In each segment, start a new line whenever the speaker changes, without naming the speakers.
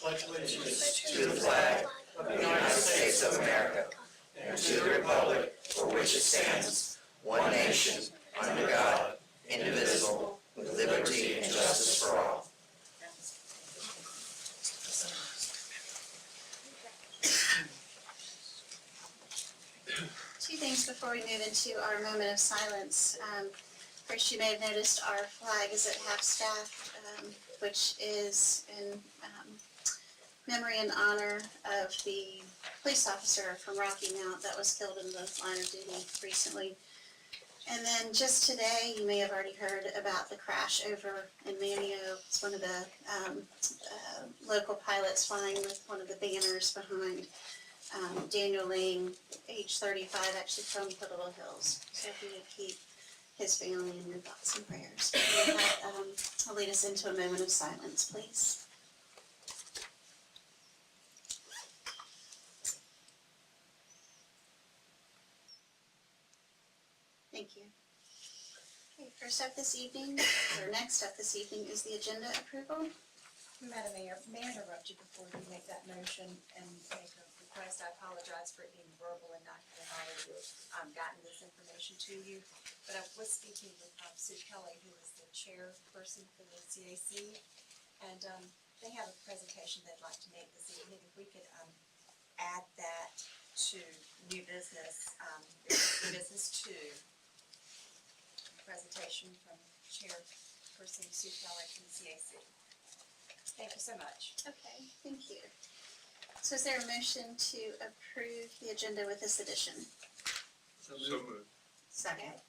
pledge allegiance
to the flag of the United States of America and to the republic for which it stands, one nation, under God, indivisible, with liberty and justice for all.
Two things before we move into our moment of silence. First, you may have noticed our flag is at half staff, which is in memory and honor of the police officer from Rocky Mount that was killed in the line of duty recently. And then just today, you may have already heard about the crash over in Manio. It's one of the local pilots flying with one of the banners behind Daniel Ling, age 35, actually from Little Hills. So if you would keep his family in your thoughts and prayers. With that, I'll lead us into a moment of silence, please. Thank you. Okay, first up this evening, or next up this evening, is the agenda approval.
Madam Mayor, may I interrupt you before you make that motion and make a request? I apologize for it being verbal and not having already gotten this information to you. But I was speaking with Sue Kelly, who is the chairperson for the CAC, and they have a presentation they'd like to make this evening. If we could add that to new business, business 2, presentation from chairperson Sue Kelly from the CAC. Thank you so much.
Okay, thank you. So is there a motion to approve the agenda with this addition?
So moved.
Second.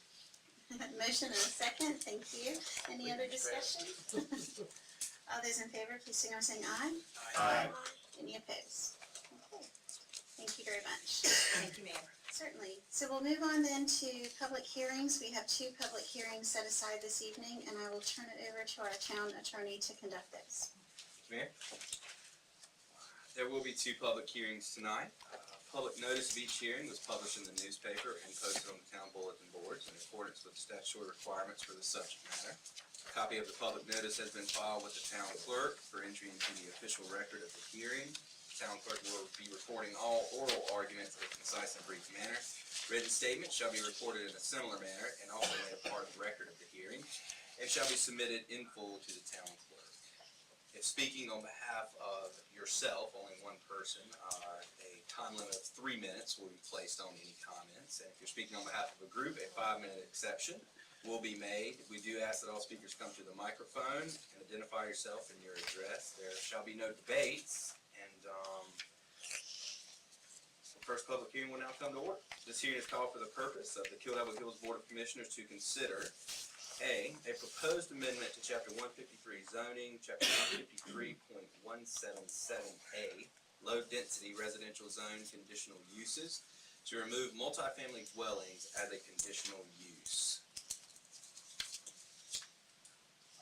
Motion and a second, thank you. Any other discussion? All those in favor, please signal by saying aye.
Aye.
Any opposed? Okay, thank you very much.
Thank you, ma'am.
Certainly. So we'll move on then to public hearings. We have 2 public hearings set aside this evening, and I will turn it over to our town attorney to conduct those.
Mayor, there will be 2 public hearings tonight. Public notice of each hearing was published in the newspaper and posted on the town bulletin boards in accordance with the statutory requirements for the subject matter. A copy of the public notice has been filed with the town clerk for entry into the official record of the hearing. The town clerk will be recording all oral arguments in a concise and brief manner. Written statements shall be recorded in a similar manner and also made a part of the record of the hearing and shall be submitted in full to the town clerk. If speaking on behalf of yourself, only one person, a time limit of 3 minutes will be placed on any comments. And if you're speaking on behalf of a group, a 5-minute exception will be made. We do ask that all speakers come to the microphone and identify yourself and your address. There shall be no debates. And the first public hearing will now come to order. This hearing is called for the purpose of the Kildare Hills Board of Commissioners to consider A proposed amendment to Chapter 153 zoning, Chapter 153.177A, low density residential zone conditional uses, to remove multifamily dwellings as a conditional use.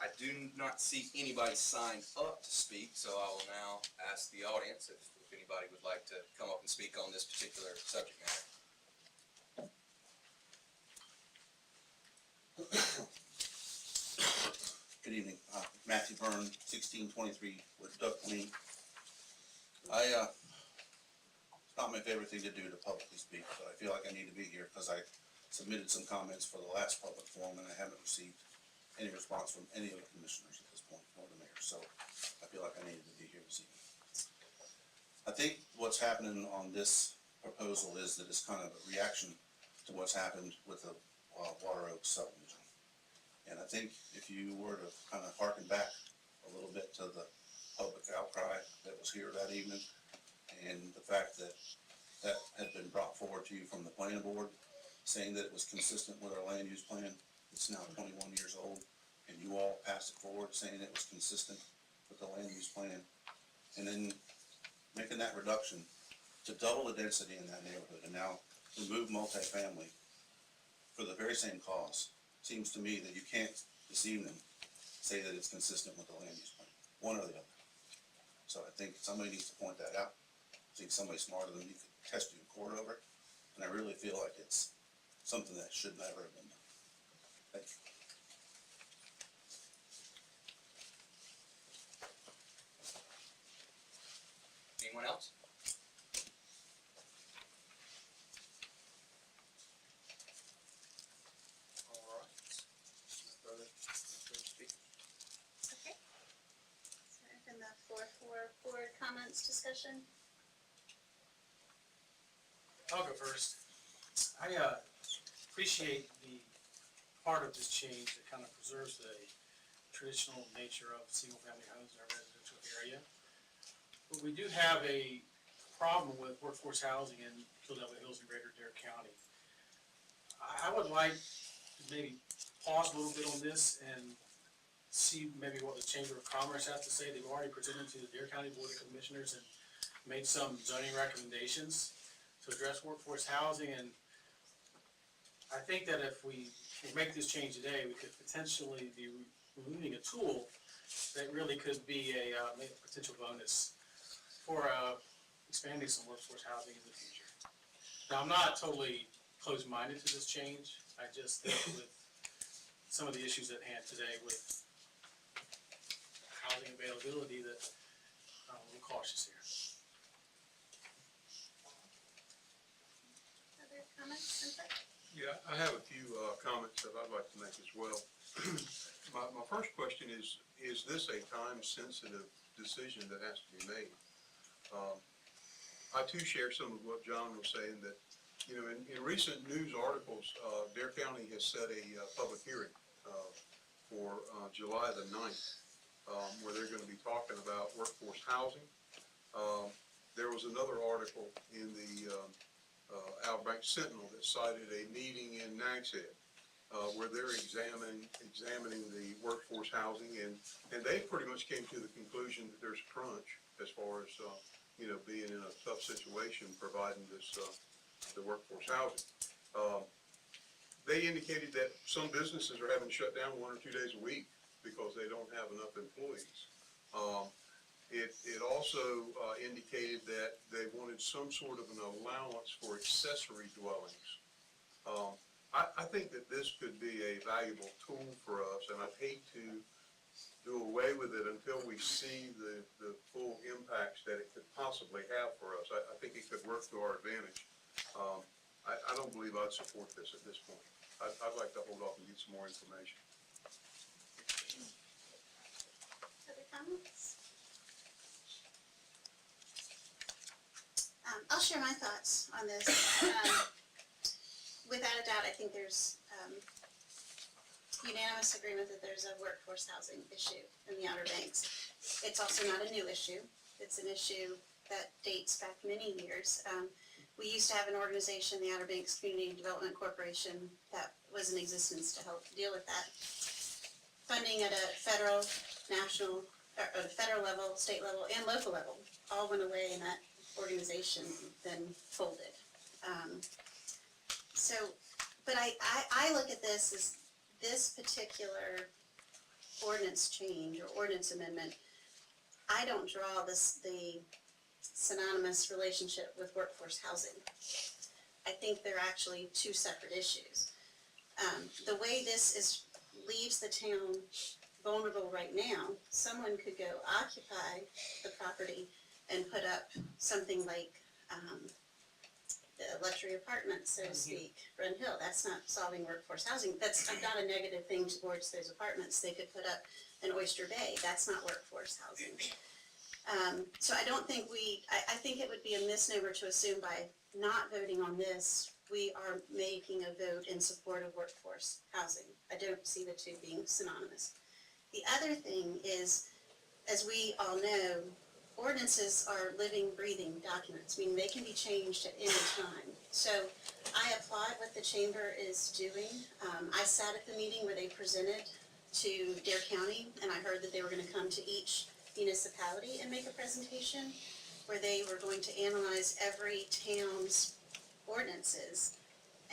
I do not see anybody signed up to speak, so I will now ask the audience if anybody would like to come up and speak on this particular subject matter.
Good evening, Matthew Byrne, 1623 with Duck Lane. It's not my favorite thing to do to publicly speak, but I feel like I need to be here because I submitted some comments for the last public forum and I haven't received any response from any of the commissioners at this point, or the mayor, so I feel like I needed to be here this evening. I think what's happening on this proposal is that it's kind of a reaction to what's happened with the Water Oaks subdivision. And I think if you were to kind of harken back a little bit to the public outcry that was here that evening, and the fact that that had been brought forward to you from the planning board, saying that it was consistent with our land use plan, it's now 21 years old, and you all passed it forward saying it was consistent with the land use plan, and then making that reduction to double the density in that neighborhood, and now remove multifamily for the very same cause. Seems to me that you can't this evening say that it's consistent with the land use plan, one or the other. So I think somebody needs to point that out. I think somebody smarter than me could test you in court over it, and I really feel like it's something that should never have been done. Thank you.
for board comments, discussion?
I'll go first. I appreciate the part of this change that kind of preserves the traditional nature of single-family homes in our residential area. But we do have a problem with workforce housing in Philadelphia Hills and Greater Dare County. I would like to maybe pause a little bit on this and see maybe what the Chamber of Commerce has to say. They've already presented to the Dare County Board of Commissioners and made some zoning recommendations to address workforce housing, and I think that if we make this change today, we could potentially be removing a tool that really could be a potential bonus for expanding some workforce housing in the future. Now, I'm not totally closed-minded to this change. I just think with some of the issues at hand today with housing availability that I'm a little cautious here.
Other comments, input?
Yeah, I have a few comments that I'd like to make as well. My first question is this a time-sensitive decision that has to be made? I too share some of what John was saying, that, you know, in recent news articles, Dare County has set a public hearing for July the 9th, where they're going to be talking about workforce housing. There was another article in the Outer Banks Sentinel that cited a meeting in Nags Head, where they're examining the workforce housing, and they pretty much came to the conclusion that there's a crunch as far as you know, being in a tough situation providing this the workforce housing. They indicated that some businesses are having to shut down 1 or 2 days a week because they don't have enough employees. It also indicated that they wanted some sort of an allowance for accessory dwellings. I think that this could be a valuable tool for us, and I'd hate to do away with it until we see the full impacts that it could possibly have for us. I think it could work to our advantage. I don't believe I'd support this at this point. I'd like to hold off and get some more information.
Other comments? I'll share my thoughts on this. Without a doubt, I think there's unanimous agreement that there's a workforce housing issue in the Outer Banks. It's also not a new issue. It's an issue that dates back many years. We used to have an organization, the Outer Banks Community Development Corporation, that was in existence to help deal with that. Funding at a federal, national, or at a federal level, state level, and local level all went away, and that organization then folded. But I look at this as this particular ordinance change or ordinance amendment. I don't draw the synonymous relationship with workforce housing. I think they're actually two separate issues. The way this leaves the town vulnerable right now, someone could go occupy the property and put up something like the luxury apartment, so to speak, Run Hill. That's not solving workforce housing. That's not a negative thing towards those apartments. They could put up an Oyster Bay. That's not workforce housing. So I don't think I think it would be a misnomer to assume by not voting on this, we are making a vote in support of workforce housing. I don't see the two being synonymous. The other thing is, as we all know, ordinances are living, breathing documents. I mean, they can be changed at any time. So I applaud what the chamber is doing. I sat at the meeting where they presented to Dare County, and I heard that they were going to come to each municipality and make a presentation where they were going to analyze every town's ordinances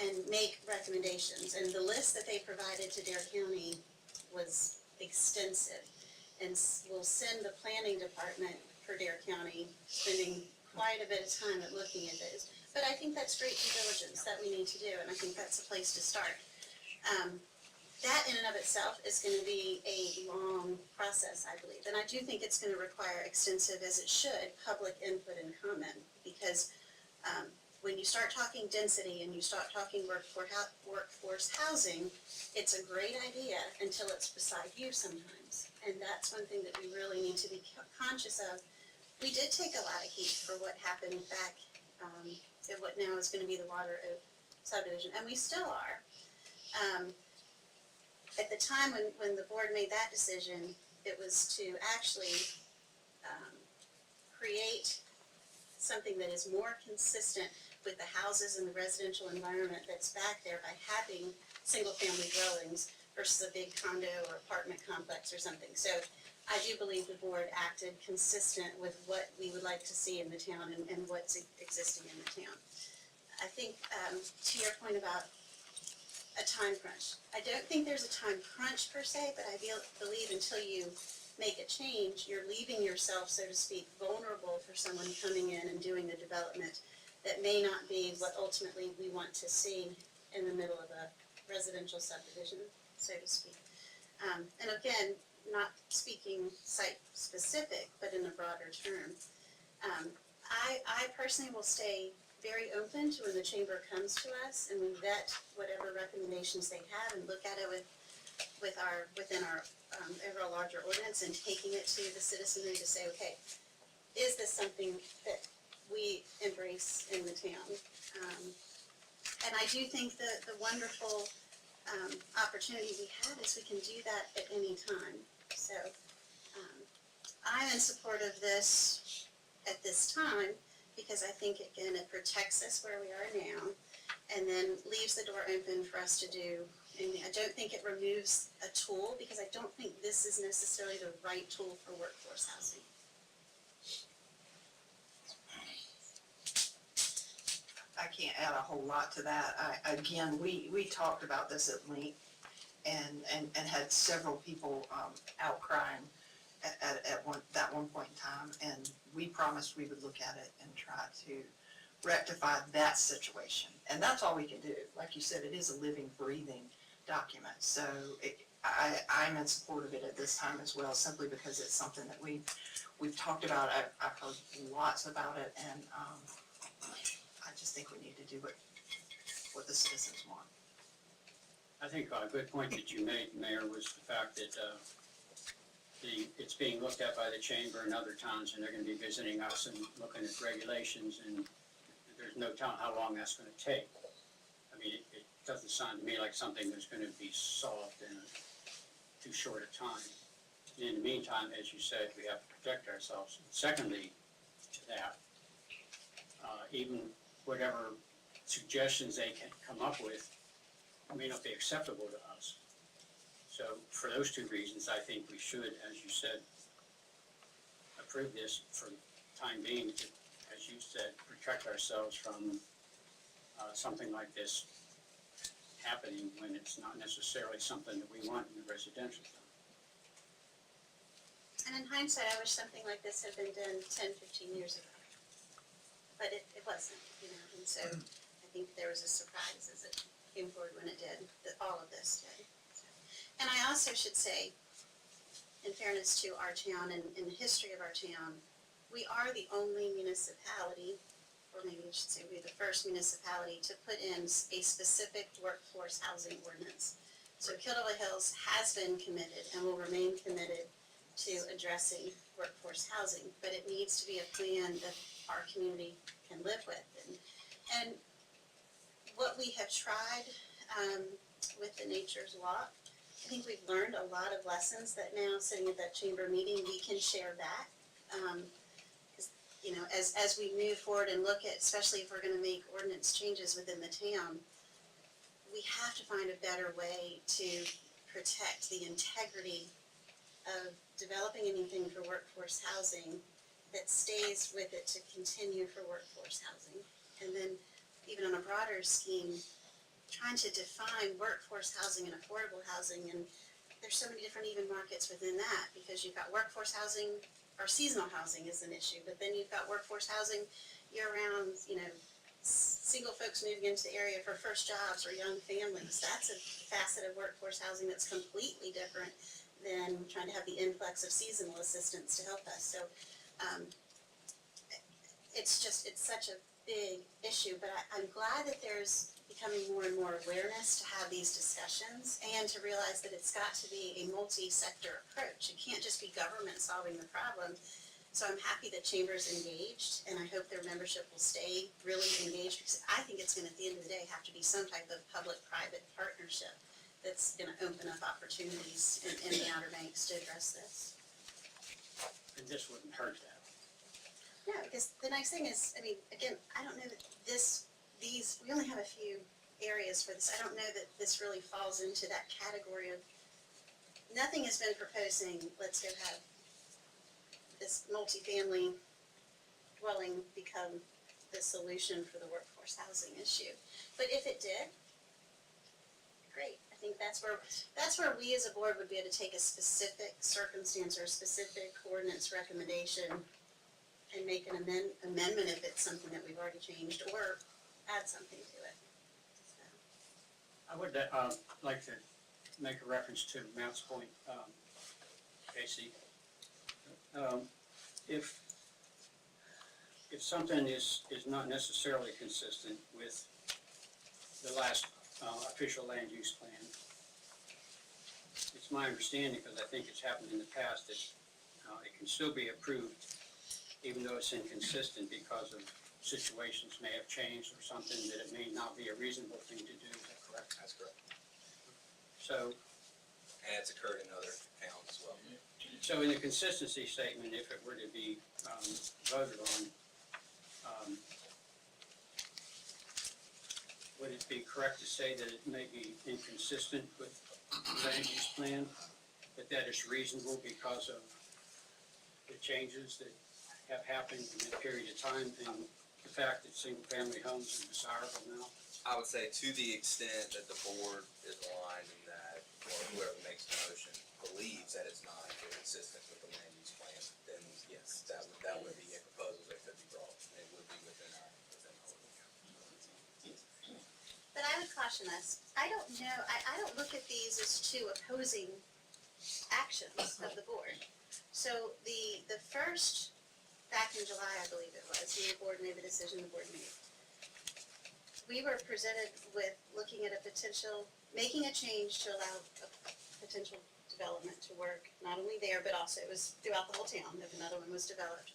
and make recommendations. And the list that they provided to Dare County was extensive, and will send the planning department for Dare County spending quite a bit of time at looking at those. But I think that's great due diligence that we need to do, and I think that's a place to start. That in and of itself is going to be a long process, I believe, and I do think it's going to require extensive, as it should, public input and comment, because when you start talking density and you start talking workforce housing, it's a great idea until it's beside you sometimes, and that's one thing that we really need to be conscious of we did take a lot of heat for what happened back, at what now is gonna be the Water Oak subdivision, and we still are. At the time when the board made that decision, it was to actually, create something that is more consistent with the houses and the residential environment that's back there by having single-family dwellings versus a big condo or apartment complex or something. So I do believe the board acted consistent with what we would like to see in the town and what's existing in the town. I think, to your point about a time crunch, I don't think there's a time crunch per se, but I believe until you make a change, you're leaving yourself, so to speak, vulnerable for someone coming in and doing a development that may not be what ultimately we want to see in the middle of a residential subdivision, so to speak. And again, not speaking site specific, but in a broader term. I personally will stay very open to when the chamber comes to us and we vet whatever recommendations they have and look at it within our overall larger ordinance and taking it to the citizenry to say, okay, is this something that we embrace in the town? And I do think that the wonderful opportunity we have is we can do that at any time. So I'm in support of this at this time because I think, again, it protects us where we are now and then leaves the door open for us to do. And I don't think it removes a tool because I don't think this is necessarily the right tool for workforce housing.
I can't add a whole lot to that. Again, we talked about this at length and had several people outcrying at one point in time, and we promised we would look at it and try to rectify that situation. And that's all we can do. Like you said, it is a living, breathing document. So I'm in support of it at this time as well, simply because it's something that we've talked about. I've heard lots about it, and I just think we need to do what the citizens want.
I think a good point that you made, Mayor, was the fact that it's being looked at by the chamber and other towns, and they're gonna be visiting us and looking at regulations, and there's no telling how long that's gonna take. I mean, it doesn't sound to me like something that's gonna be solved in too short a time. And in the meantime, as you said, we have to protect ourselves. Secondly, to that, even whatever suggestions they can come up with may not be acceptable to us. So for those two reasons, I think we should, as you said, approve this for the time being to, as you said, protect ourselves from something like this happening when it's not necessarily something that we want in the residential zone.
And in hindsight, I wish something like this had been done 10, 15 years ago. But it wasn't, and so I think there was a surprise as it came forward when it did, that all of this did. And I also should say, in fairness to our town and in the history of our town, we are the only municipality, or maybe I should say we're the first municipality to put in a specific workforce housing ordinance. So Kildare Hills has been committed and will remain committed to addressing workforce housing, but it needs to be a plan that our community can live with. And what we have tried with the Nature's Walk, I think we've learned a lot of lessons that now, sitting at that chamber meeting, we can share back. As we move forward and look at, especially if we're gonna make ordinance changes within the town, we have to find a better way to protect the integrity of developing anything for workforce housing that stays with it to continue for workforce housing. And then even on a broader scheme, trying to define workforce housing and affordable housing, and there's so many different even markets within that, because you've got workforce housing, or seasonal housing is an issue, but then you've got workforce housing year-round, single folks moving into the area for first jobs or young families. That's a facet of workforce housing that's completely different than trying to have the influx of seasonal assistance to help us. So it's such a big issue, but I'm glad that there's becoming more and more awareness to have these discussions and to realize that it's got to be a multi-sector approach. It can't just be government solving the problem. So I'm happy that Chamber's engaged, and I hope their membership will stay really engaged, because I think it's gonna, at the end of the day, have to be some type of public-private partnership that's gonna open up opportunities in the Outer Banks to address this.
And this wouldn't hurt that.
No, because the nice thing is, I mean, again, I don't know that we only have a few areas for this. I don't know that this really falls into that category of, nothing has been proposed saying, let's go have this multifamily dwelling become the solution for the workforce housing issue. But if it did, great. I think that's where we as a board would be able to take a specific circumstance or a specific ordinance recommendation and make an amendment if it's something that we've already changed, or add something to it. So.
I would like to make a reference to Matt's point, Casey. If something is not necessarily consistent with the last official land use plan, it's my understanding, because I think it's happened in the past, that it can still be approved even though it's inconsistent because of situations may have changed or something, that it may not be a reasonable thing to do. Is that correct?
That's correct.
So,
And it's occurred in other towns as well.
so in the consistency statement, if it were to be voted on, would it be correct to say that it may be inconsistent with the land use plan, but that is reasonable because of the changes that have happened in that period of time, and the fact that single-family homes are desirable now?
I would say to the extent that the board is aligned in that, or whoever makes the motion believes that it's not consistent with the land use plan, then yes, that would be a proposal that could be brought, and it would be within our ordinance.
But I would caution us, I don't know, I don't look at these as two opposing actions of the board. So the first, back in July, I believe it was, when the board made the decision the board made, we were presented with looking at a potential, making a change to allow a potential development to work, not only there, but also it was throughout the whole town, if another one was developed,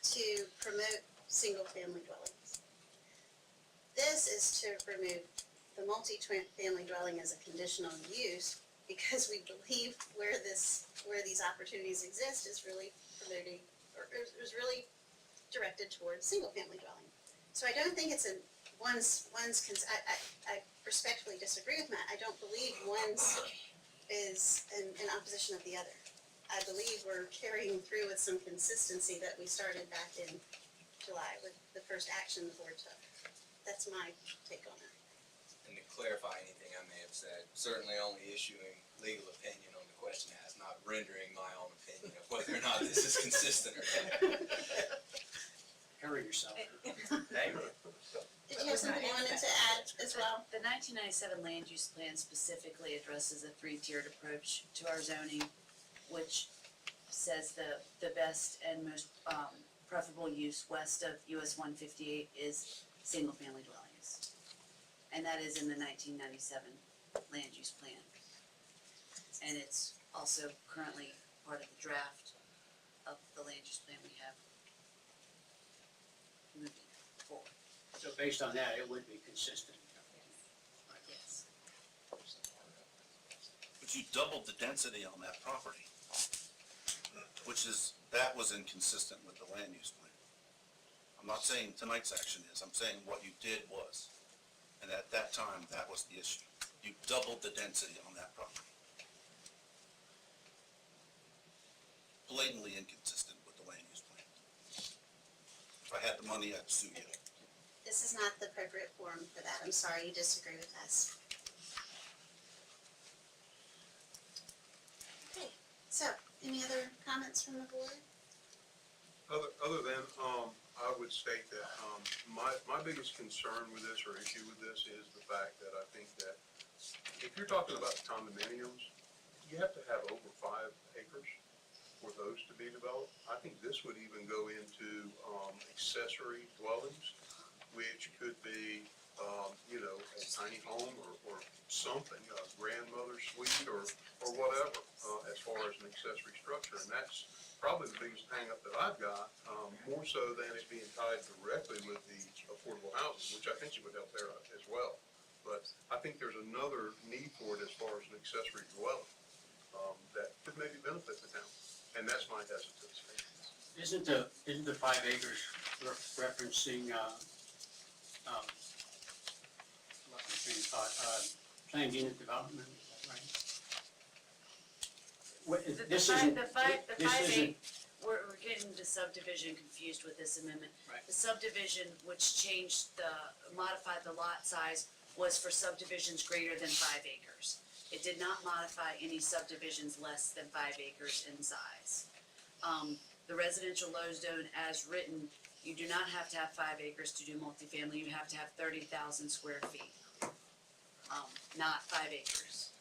to promote single-family dwellings. This is to remove the multi-family dwelling as a conditional use, because we believe where these opportunities exist is really promoting, or is really directed towards single-family dwelling. So I don't think it's I respectfully disagree with Matt. I don't believe one's is in opposition of the other. I believe we're carrying through with some consistency that we started back in July with the first action the board took. That's my take on it.
And to clarify anything I may have said, certainly only issuing legal opinion on the question asked, not rendering my own opinion of whether or not this is consistent or not.
Hurry yourself.
Hey,
Did you have something you wanted to add as well?
The 1997 land use plan specifically addresses a three-tiered approach to our zoning, which says the best and most preferable use west of US 158 is single-family dwellings. And that is in the 1997 land use plan. And it's also currently part of the draft of the land use plan we have moving forward.
So based on that, it would be consistent.
Yes.
But you doubled the density on that property, that was inconsistent with the land use plan. I'm not saying tonight's action is, I'm saying what you did was. And at that time, that was the issue. You doubled the density on that property. Blatantly inconsistent with the land use plan. If I had the money, I'd sue you.
This is not the appropriate forum for that. I'm sorry you disagree with us. Okay, so any other comments from the board?
Other than, I would state that, my biggest concern with this or issue with this is the fact that I think that if you're talking about condominiums, you have to have over 5 acres for those to be developed. I think this would even go into, accessory dwellings, which could be you know, a tiny home or something, a grandmother's suite or whatever, as far as an accessory structure. And that's probably the biggest hangup that I've got, more so than it being tied directly with the affordable housing, which I think it would help there as well. But I think there's another need for it as far as an accessory dwelling, that could maybe benefit the town. And that's my hesitancy.
Isn't the 5 acres referencing, what was the thought, planned unit development, is that right? This isn't,
The
this
five
isn't,
eight, we're getting the subdivision confused with this amendment.
Right.
The subdivision which changed modified the lot size was for subdivisions greater than 5 acres. It did not modify any subdivisions less than 5 acres in size. The residential low zone as written, you do not have to have 5 acres to do multifamily, you have to have 30,000 square feet. Not 5 acres.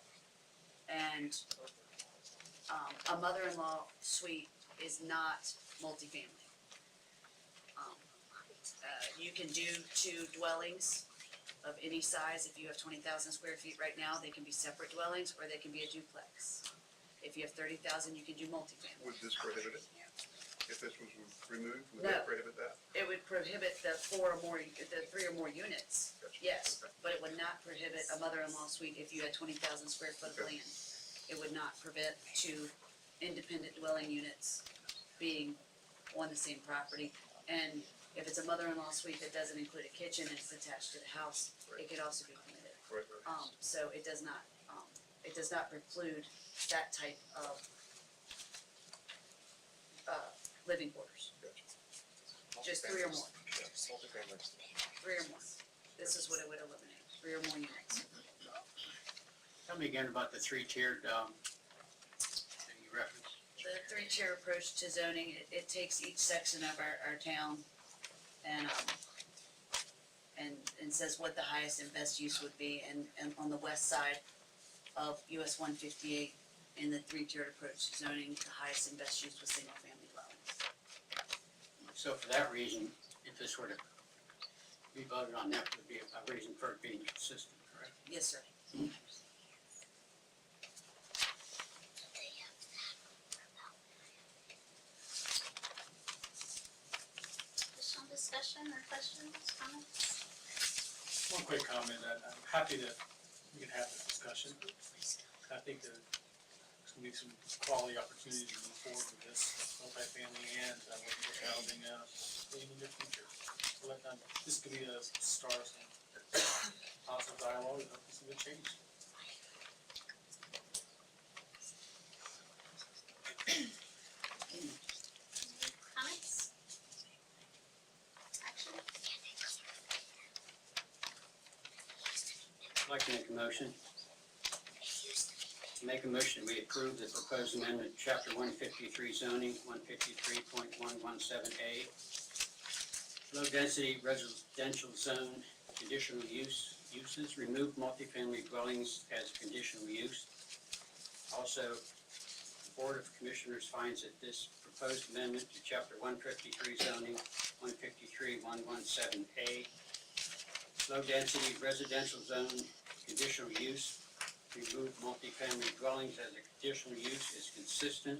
And, a mother-in-law suite is not multifamily. You can do 2 dwellings of any size. If you have 20,000 square feet right now, they can be separate dwellings, or they can be a duplex. If you have 30,000, you can do multifamily.
Would this prohibit it? If this was removed, would
No.
that prohibit that?
It would prohibit the 3 or more units,
Gotcha.
yes,
Okay.
but it would not prohibit a mother-in-law suite if you had 20,000 square foot of
Okay.
land. It would not prevent 2 independent dwelling units being on the same property. And if it's a mother-in-law suite that doesn't include a kitchen and it's attached to the house, it could also be permitted.
Right, right.
So it does not preclude that type of, living quarters.
Gotcha.
Just 3 or more. 3 or more. This is what it would eliminate, 3 or more units.
tell me again about the 3-tiered, that you referenced.
The 3-tier approach to zoning, it takes each section of our town and says what the highest and best use would be, and on the west side of US 158, in the 3-tiered approach to zoning, the highest and best use was single-family dwellings.
So for that reason, if this were to be voted on, that would be a reason for it being consistent, correct?
Yes, sir.
Additional discussion or questions, comments?
One quick comment, I'm happy that we can have this discussion. I think that there's gonna be some quality opportunities to move forward with this multifamily and workforce housing in the near future. So this could be a start of some positive dialogue and hopefully some good change.
Comments? Action?
I'd like to make a motion. Make a motion, we approve the proposed amendment, chapter 153 zoning, 153.117A. Low density residential zone, conditional uses, remove multifamily dwellings as conditional use. Also, the Board of Commissioners finds that this proposed amendment to chapter 153 zoning, 153.117A, low density residential zone, conditional use, remove multifamily dwellings as a conditional use is consistent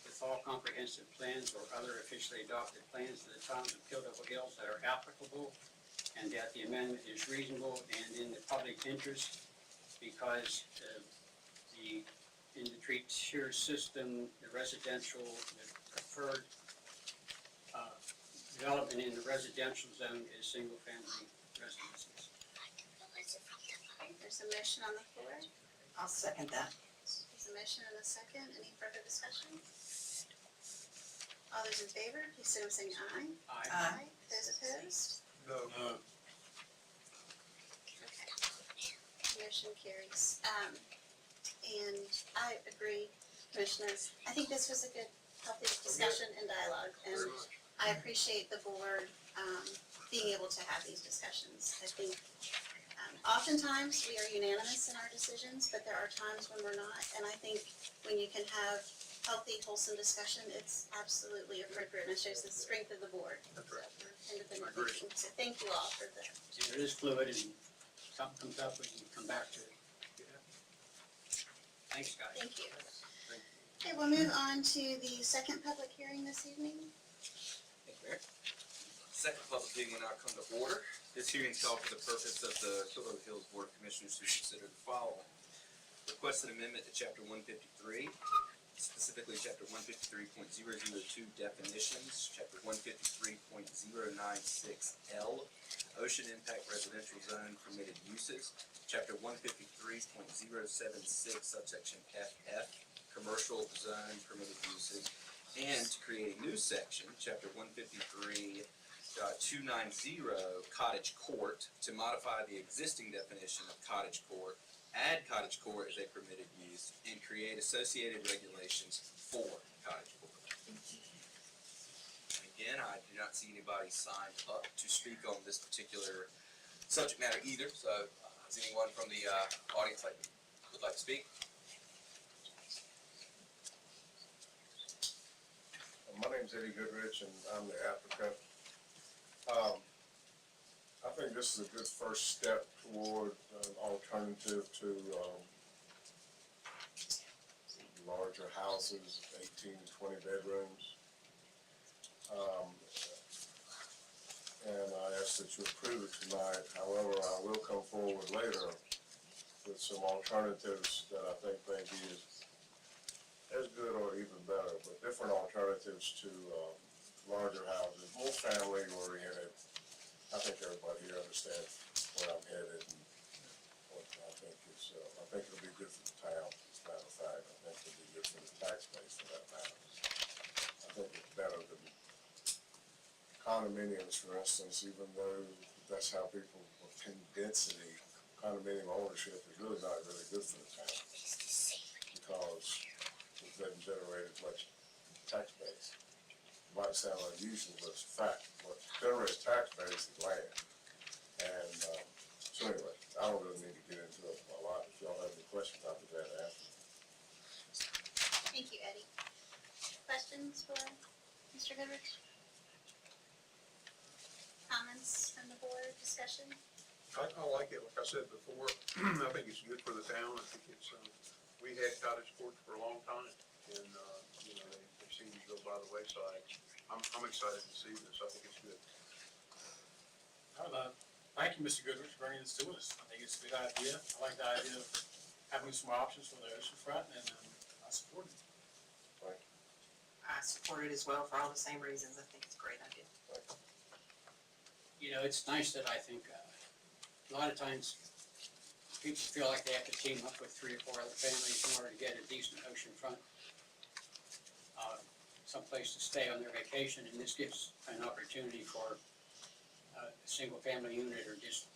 with all comprehensive plans or other officially adopted plans of the towns of Kill-Devil Hills that are applicable, and that the amendment is reasonable and in the public interest because in the three-tier system, the residential, the preferred development in the residential zone is single-family residences.
There's a motion on the floor.
I'll second that.
There's a motion and a second. Any further discussion? All those in favor, please say by saying aye.
Aye.
Those opposed?
No,
Motion carries. And I agree, commissioners. I think this was a good, healthy discussion and dialogue. And
very much.
I appreciate the board, being able to have these discussions. I think, oftentimes we are unanimous in our decisions, but there are times when we're not. And I think when you can have healthy, wholesome discussion, it's absolutely appropriate, and it shows the strength of the board.
That's right.
For independent
I agree.
thinking. So thank you all for that.
It is fluid and something comes up, we can come back to it. Thanks, guys.
Thank you.
Thank
Okay, we'll move on to the second public hearing this evening.
Thank you, Mayor. Second public hearing will now come to order. This hearing is held for the purpose of the Kilo Hills Board of Commissioners to consider the following. Requested amendment to chapter 153, specifically chapter 153.002 definitions, chapter 153.096L, ocean impact residential zone permitted uses, chapter 153.076 subsection FF, commercial zone permitted uses, and to create a new section, chapter 153.290 cottage court, to modify the existing definition of cottage court, add cottage court as a permitted use, and create associated regulations for cottage court. Again, I do not see anybody signed up to speak on this particular subject matter either, so does anyone from the audience would like to speak?
My name's Eddie Goodrich, and I'm the applicant. I think this is a good first step toward an alternative to larger houses, 18 to 20 bedrooms. And I ask that you approve it tonight. However, I will come forward later with some alternatives that I think may be as good or even better, but different alternatives to larger houses, more family oriented. I think everybody here understands where I'm headed and what I think is, I think it'll be good for the town, as a matter of fact. I think it'll be good for the tax base for that matter. I think it's better than condominiums, for instance, even though that's how people, in density, condominium ownership is really not really good for the town. Because it doesn't generate as much tax base. It might sound unusual, but it's a fact. What generates tax base is land. And so anyway, I don't really need to get into it a lot. If y'all have any questions, I'll be glad to answer.
Thank you, Eddie. Questions for Mr. Goodrich? Comments from the board, discussion?
I like it, like I said before, I think it's good for the town. I think it's, we had cottage courts for a long time, and, you know, they seem to go by the wayside. I'm excited to see this. I think it's good.
Thank you, Mr. Goodrich, for bringing this to us. I think it's a good idea. I like the idea of having some more options for the oceanfront, and I support it.
I support it as well for all the same reasons. I think it's a great idea.
You know, it's nice that I think, a lot of times, people feel like they have to team up with 3 or 4 other families in order to get a decent oceanfront, someplace to stay on their vacation, and this gives an opportunity for a single-family unit or just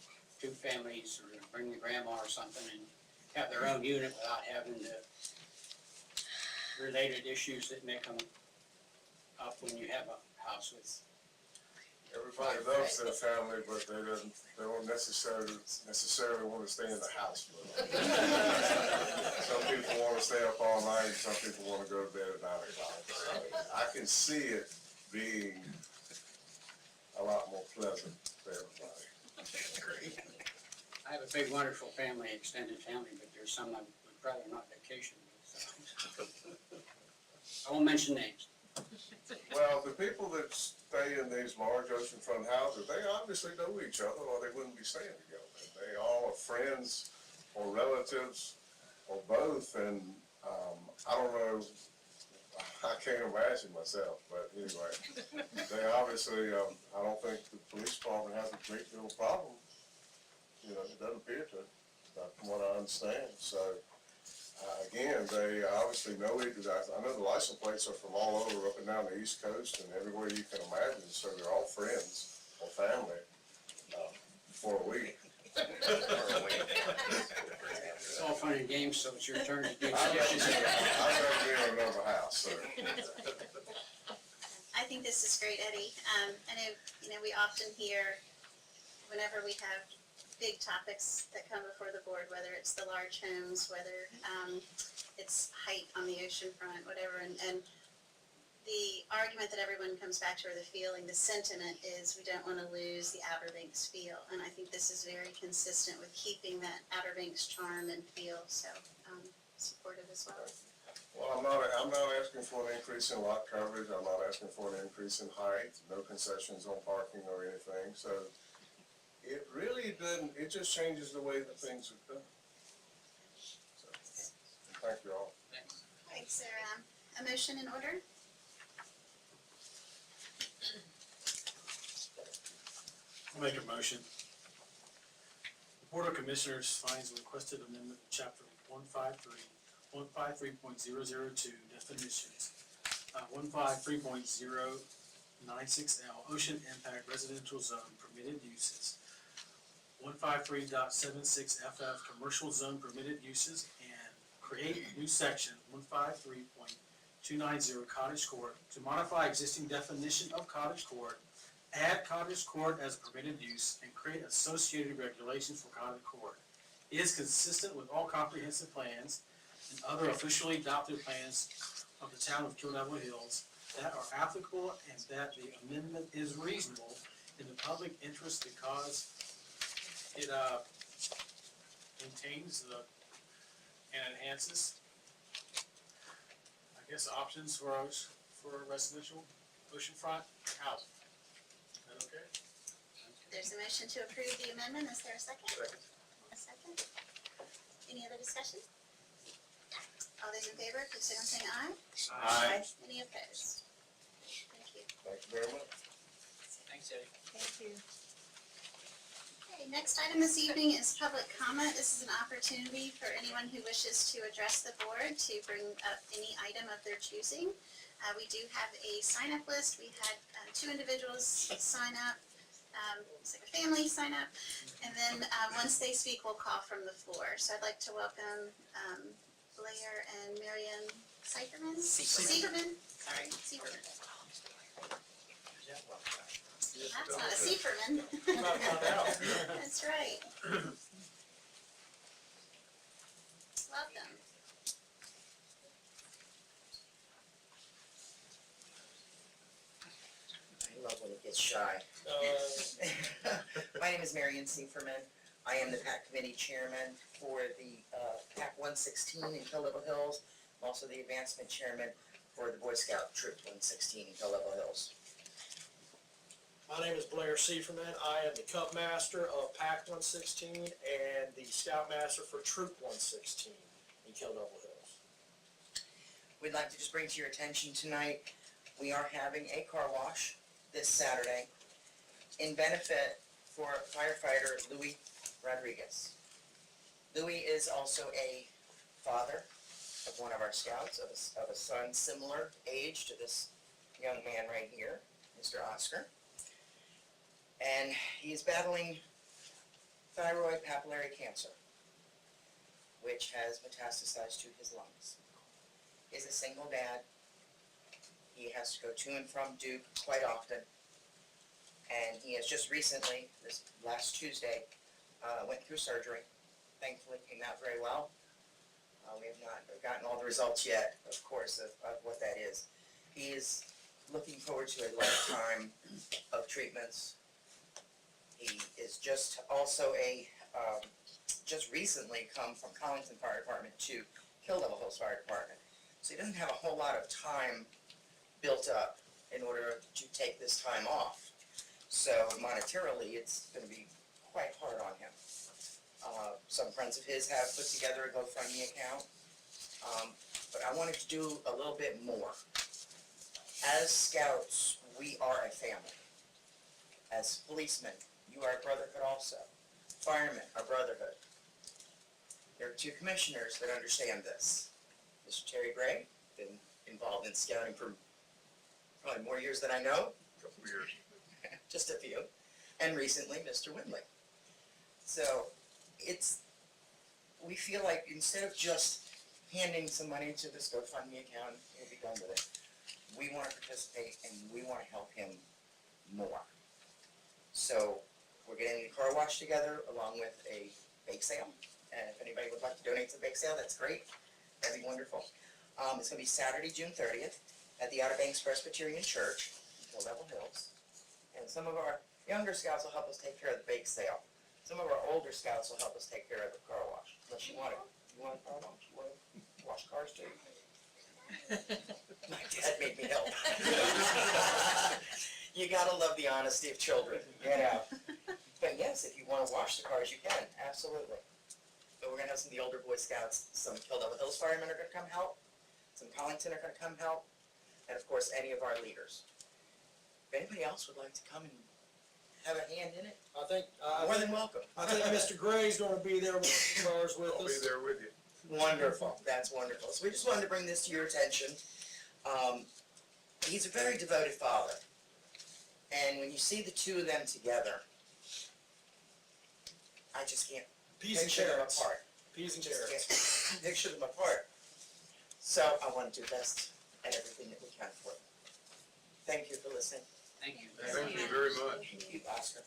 2 families, or bring the grandma or something, and have their own unit without having the related issues that may come up when you have a house with.
Everybody loves their family, but they don't necessarily want to stay in the house with them. Some people want to stay up all night, and some people want to go to bed at 9 o'clock. So I can see it being a lot more pleasant for everybody.
I have a big, wonderful family, extended family, but there's some I would rather not vacation with, so. I won't mention names.
Well, the people that stay in these large oceanfront houses, they obviously know each other or they wouldn't be staying together. They all are friends or relatives or both, and I don't know, I can't imagine myself, but anyway. They obviously, I don't think the police department has a great deal of problem. You know, it doesn't appear to, from what I understand, so. Again, they obviously know each other. I know the license plates are from all over, up and down the East Coast and everywhere you can imagine, so they're all friends or family for a week.
It's all fun and games, so it's your turn to do
I've
dishes.
never been in another house, so.
I think this is great, Eddie. I know, we often hear whenever we have big topics that come before the board, whether it's the large homes, whether, it's height on the ocean front, whatever, and the argument that everyone comes back to, or the feeling, the sentiment is we don't wanna lose the Outer Banks feel, and I think this is very consistent with keeping that Outer Banks charm and feel, so, supportive as well.
Well, I'm not asking for an increase in lot coverage, I'm not asking for an increase in height, no concessions on parking or anything, so it really doesn't, it just changes the way that things are done. So, thank you all.
Alright, so, a motion in order?
I'll make a motion. The Board of Commissioners finds the requested amendment in chapter 153.002 definitions, 153.096L ocean impact residential zone permitted uses, 153.76FF commercial zone permitted uses, and create new section 153.290 cottage court to modify existing definition of cottage court, add cottage court as a permitted use, and create associated regulations for cottage court. It is consistent with all comprehensive plans and other officially adopted plans of the town of Kill Devil Hills that are applicable, and that the amendment is reasonable in the public interest because it maintains and enhances, I guess, options for us for residential oceanfront housing. Is that okay?
There's a motion to approve the amendment, is there a second?
Second.
A second. Any other discussion? All those in favor, please say saying aye.
Aye.
Any opposed? Thank you.
Thank you very much.
Thanks, Eddie.
Thank you.
Okay, next item this evening is public comment. This is an opportunity for anyone who wishes to address the board to bring up any item of their choosing. We do have a sign-up list. We had 2 individuals sign up, it's like a family sign up, and then once they speak, we'll call from the floor. So I'd like to welcome Blair and Marianne Seiferman? Seiferman? Sorry, Seiferman. That's not a Seiferman. That's right. Welcome.
I love when it gets shy. My name is Marion Seiferman. I am the PAC committee chairman for the PAC 116 in Kill Devil Hills. I'm also the advancement chairman for the Boy Scout Troop 116 in Kill Devil Hills.
My name is Blair Seiferman. I am the Cup Master of PAC 116 and the Scout Master for Troop 116 in Kill Devil Hills.
We'd like to just bring to your attention tonight, we are having a car wash this Saturday in benefit for firefighter Louis Rodriguez. Louis is also a father of one of our scouts, of a son similar age to this young man right here, Mr. Oscar. And he is battling thyroid papillary cancer, which has metastasized to his lungs. He's a single dad. He has to go to and from Duke quite often. And he has just recently, this last Tuesday, went through surgery. Thankfully, came out very well. We have not gotten all the results yet, of course, of what that is. He is looking forward to a lifetime of treatments. He is just also just recently come from Collington Fire Department to Kill Devil Hills Fire Department. So he doesn't have a whole lot of time built up in order to take this time off. So monetarily, it's going to be quite hard on him. Some friends of his have put together a GoFundMe account, but I wanted to do a little bit more. As scouts, we are a family. As policemen, you are a brotherhood also. Firemen are brotherhood. There are 2 commissioners that understand this. Mr. Terry Gray, been involved in scouting for probably more years than I know.
Couple years.
Just a few. And recently, Mr. Windley. So we feel like instead of just handing some money to this GoFundMe account, we'll be done with it. We want to participate and we want to help him more. So we're getting the car car wash together along with a bake sale. And if anybody would like to donate to the bake sale, that's great. That'd be wonderful. It's gonna be Saturday, June 30th at the Outer Banks Presbyterian Church in Kill Devil Hills. And some of our younger scouts will help us take care of the bake sale. Some of our older scouts will help us take care of the car wash. Unless you want it. You want a car wash? You want to wash cars too? My dad made me help. You gotta love the honesty of children, you know. But yes, if you wanna wash the cars, you can, absolutely. But we're gonna have some of the older Boy Scouts, some Kill Devil Hills firemen are gonna come help, some Collington are gonna come help, and of course, any of our leaders. If anybody else would like to come and have a hand in it,
I think,
more than welcome.
I think Mr. Gray's gonna be there with the cars with us.
I'll be there with you.
Wonderful, that's wonderful. So we just wanted to bring this to your attention. He's a very devoted father. And when you see the two of them together, I just can't
Peas and
picture them
carrots.
apart.
Peas and
Just
carrots.
can't picture them apart. So I want to do the best at everything that we can for them. Thank you for listening.
Thank you.
Thank you very much.
Thank you, Oscar.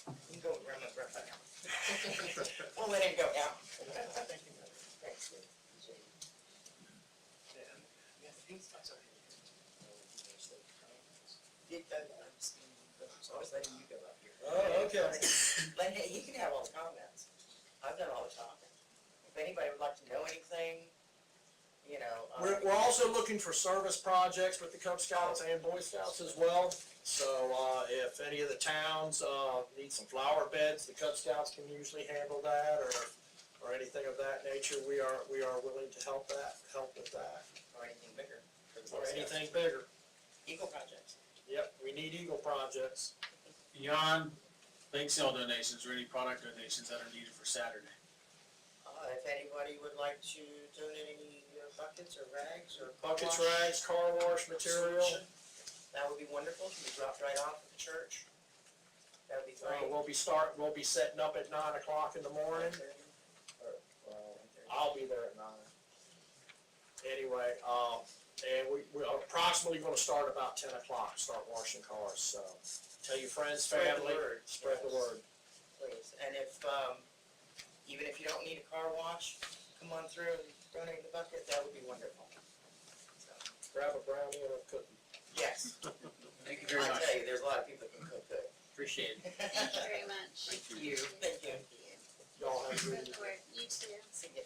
You can go with Grandma Grandpa now. We'll let him go now. Thanks. I was letting you go up here.
Oh, okay.
He can have all the comments. I've done all the talking. If anybody would like to know anything, you know.
We're also looking for service projects with the Cub Scouts and Boy Scouts as well. So, if any of the towns, need some flower beds, the Cub Scouts can usually handle that, or anything of that nature, we are willing to help with that.
Or anything bigger. for the Boy
Or
Scouts.
anything bigger.
Eagle projects.
Yep, we need Eagle projects.
Beyond bake sale donations or any product donations that are needed for Saturday.
If anybody would like to donate any buckets or rags or.
Buckets,
car wash
rags, car wash material.
solution, that would be wonderful. Can be dropped right off at the church. That would be great.
We'll be setting up at 9 o'clock in the morning. I'll be there at 9. Anyway, and we're approximately gonna start about 10 o'clock, start washing cars, so tell your friends,
Spread the
family,
word.
spread the
Yes.
word.
Please, and if, even if you don't need a car wash, come on through and donate the bucket, that would be wonderful. So,
Grab a brownie and a cookie.
yes,
Thank you very
I
much.
tell you, there's a lot of people that can cook good.
Appreciate it.
Thank you very much.
Thank you. Thank you.
Y'all have a
Spread
good
the word. You too.
See you.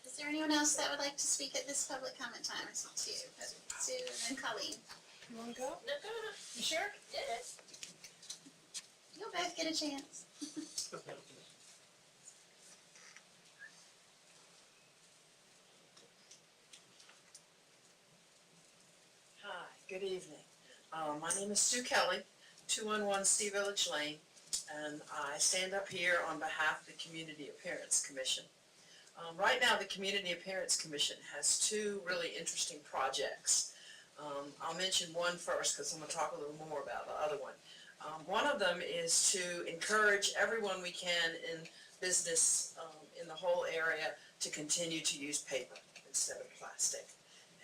Is there anyone else that would like to speak at this public comment time? I see two, Sue and then Colleen.
You wanna go? You sure?
You'll both get a chance.
Hi, good evening. My name is Sue Kelly, 211 Sea Village Lane, and I stand up here on behalf of the Community Appearance Commission. Right now, the Community Appearance Commission has two really interesting projects. I'll mention one first because I'm going to talk a little more about the other one. One of them is to encourage everyone we can in business in the whole area to continue to use paper instead of plastic.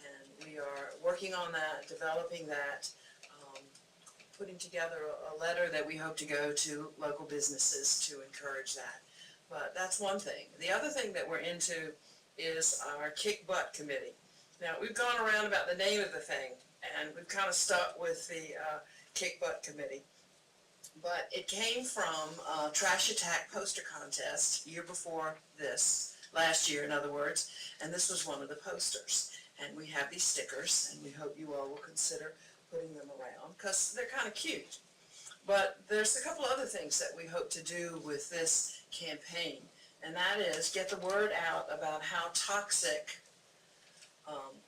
And we are working on that, developing that, putting together a letter that we hope to go to local businesses to encourage that. But that's one thing. The other thing that we're into is our Kick Butt Committee. Now, we've gone around about the name of the thing, and we've kind of stuck with the Kick Butt Committee. But it came from a Trash Attack poster contest year before this, last year in other words, and this was one of the posters. And we have these stickers, and we hope you all will consider putting them around, because they're kind of cute. But there's a couple other things that we hope to do with this campaign, and that is get the word out about how toxic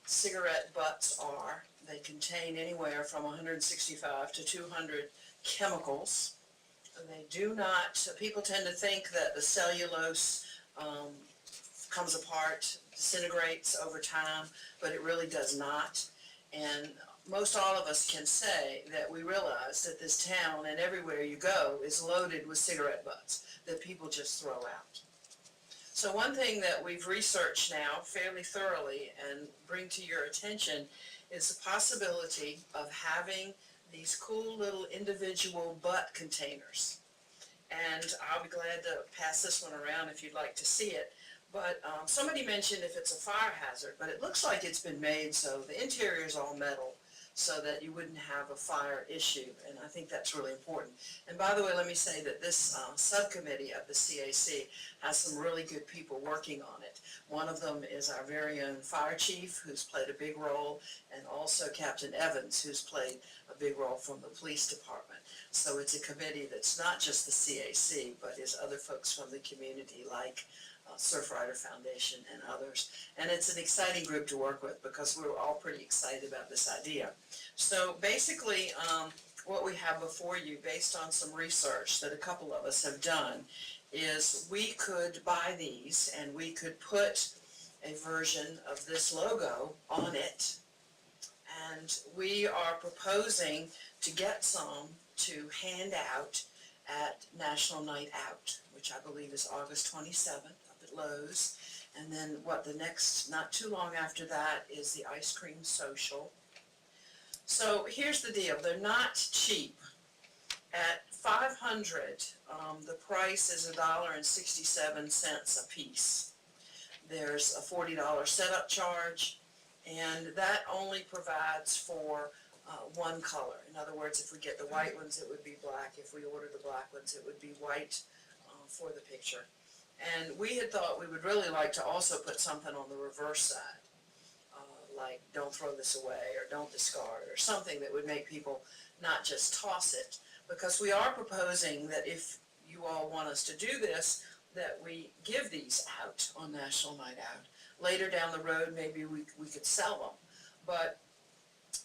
cigarette butts are. They contain anywhere from 165 to 200 chemicals. They do not, people tend to think that the cellulose comes apart, disintegrates over time, but it really does not. And most all of us can say that we realize that this town and everywhere you go is loaded with cigarette butts that people just throw out. So one thing that we've researched now fairly thoroughly and bring to your attention is the possibility of having these cool little individual butt containers. And I'll be glad to pass this one around if you'd like to see it. But somebody mentioned if it's a fire hazard, but it looks like it's been made so the interior is all metal so that you wouldn't have a fire issue, and I think that's really important. And by the way, let me say that this subcommittee of the CAC has some really good people working on it. One of them is our very own fire chief, who's played a big role, and also Captain Evans, who's played a big role from the police department. So it's a committee that's not just the CAC, but is other folks from the community like Surfrider Foundation and others. And it's an exciting group to work with because we're all pretty excited about this idea. So basically, what we have before you, based on some research that a couple of us have done, is we could buy these and we could put a version of this logo on it. And we are proposing to get some to hand out at National Night Out, which I believe is August 27th up at Lowe's. And then the next, not too long after that, is the Ice Cream Social. So here's the deal, they're not cheap. At 500, the price is $1.67 a piece. There's a $40 setup charge, and that only provides for one color. In other words, if we get the white ones, it would be black. If we order the black ones, it would be white for the picture. And we had thought we would really like to also put something on the reverse side, like don't throw this away or don't discard or something that would make people not just toss it. Because we are proposing that if you all want us to do this, that we give these out on National Night Out. Later down the road, maybe we could sell them. But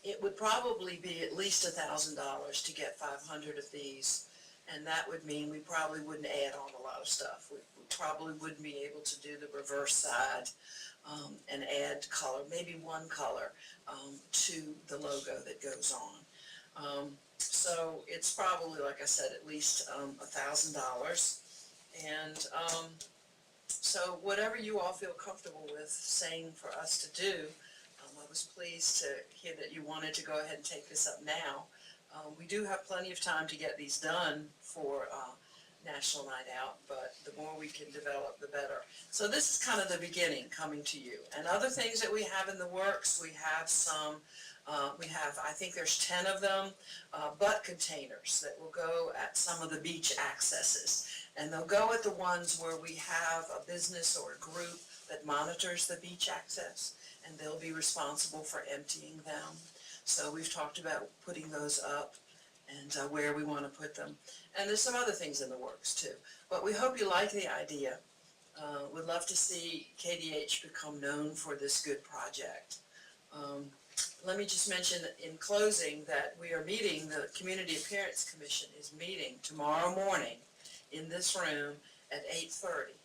it would probably be at least $1,000 to get 500 of these, and that would mean we probably wouldn't add on a lot of stuff. We probably wouldn't be able to do the reverse side and add color, maybe one color to the logo that goes on. So it's probably, like I said, at least $1,000. And so whatever you all feel comfortable with saying for us to do, I was pleased to hear that you wanted to go ahead and take this up now. We do have plenty of time to get these done for National Night Out, but the more we can develop, the better. So this is kind of the beginning coming to you. And other things that we have in the works, we have some, I think there's 10 of them, butt containers that will go at some of the beach accesses. And they'll go at the ones where we have a business or a group that monitors the beach access, and they'll be responsible for emptying them. So we've talked about putting those up and where we want to put them. And there's some other things in the works too. But we hope you like the idea. We'd love to see KDH become known for this good project. Let me just mention in closing that we are meeting, the Community Appearance Commission is meeting tomorrow morning in this room at 8:30.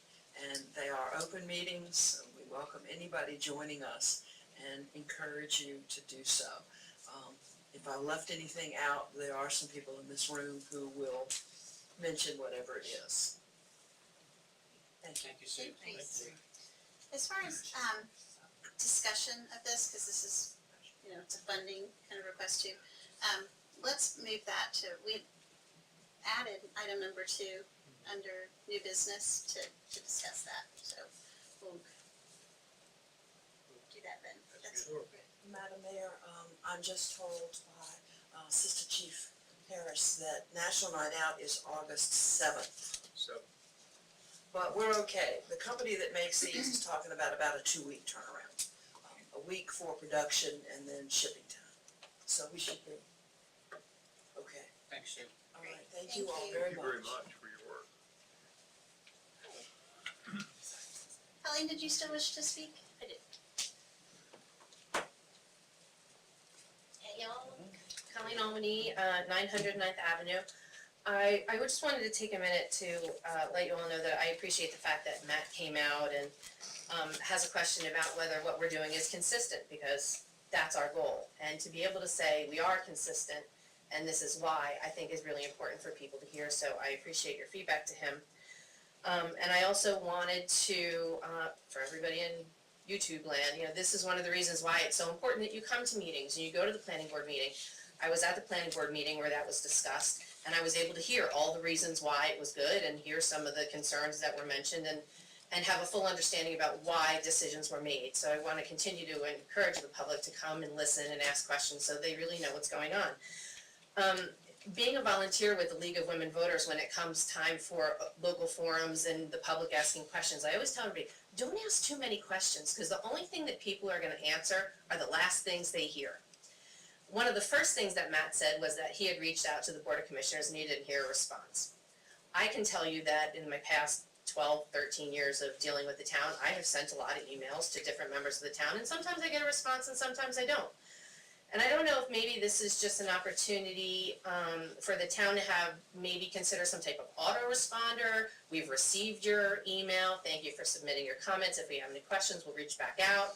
And they are open meetings. We welcome anybody joining us and encourage you to do so. If I left anything out, there are some people in this room who will mention whatever it is. Thank you.
Thank you, Sue.
Thanks. As far as discussion of this, because this is, it's a funding kind of request too, let's move that to, we added item number 2 under new business to discuss that, so we'll do that then. That's
Madam Mayor, I'm just told by Assistant Chief Harris that National Night Out is August 7th. But we're okay. The company that makes these is talking about a 2-week turnaround. A week for production and then shipping time. So we should be okay.
Thanks, Sue.
All right, thank you all very much.
for your work.
Colleen, did you still wish to speak? I did.
Hey y'all, Colleen Almany, 900 9th Avenue. I just wanted to take a minute to let you all know that I appreciate the fact that Matt came out and has a question about whether what we're doing is consistent, because that's our goal. And to be able to say we are consistent and this is why, I think is really important for people to hear, so I appreciate your feedback to him. And I also wanted to, for everybody in YouTube land, this is one of the reasons why it's so important that you come to meetings and you go to the planning board meeting. I was at the planning board meeting where that was discussed, and I was able to hear all the reasons why it was good and hear some of the concerns that were mentioned and have a full understanding about why decisions were made. So I want to continue to encourage the public to come and listen and ask questions so they really know what's going on. Being a volunteer with the League of Women Voters, when it comes time for local forums and the public asking questions, I always tell everybody, don't ask too many questions, because the only thing that people are going to answer are the last things they hear. One of the first things that Matt said was that he had reached out to the Board of Commissioners and he didn't hear a response. I can tell you that in my past 12, 13 years of dealing with the town, I have sent a lot of emails to different members of the town, and sometimes I get a response and sometimes I don't. And I don't know if maybe this is just an opportunity for the town to have, maybe consider some type of autoresponder. We've received your email, thank you for submitting your comments. If we have any questions, we'll reach back out.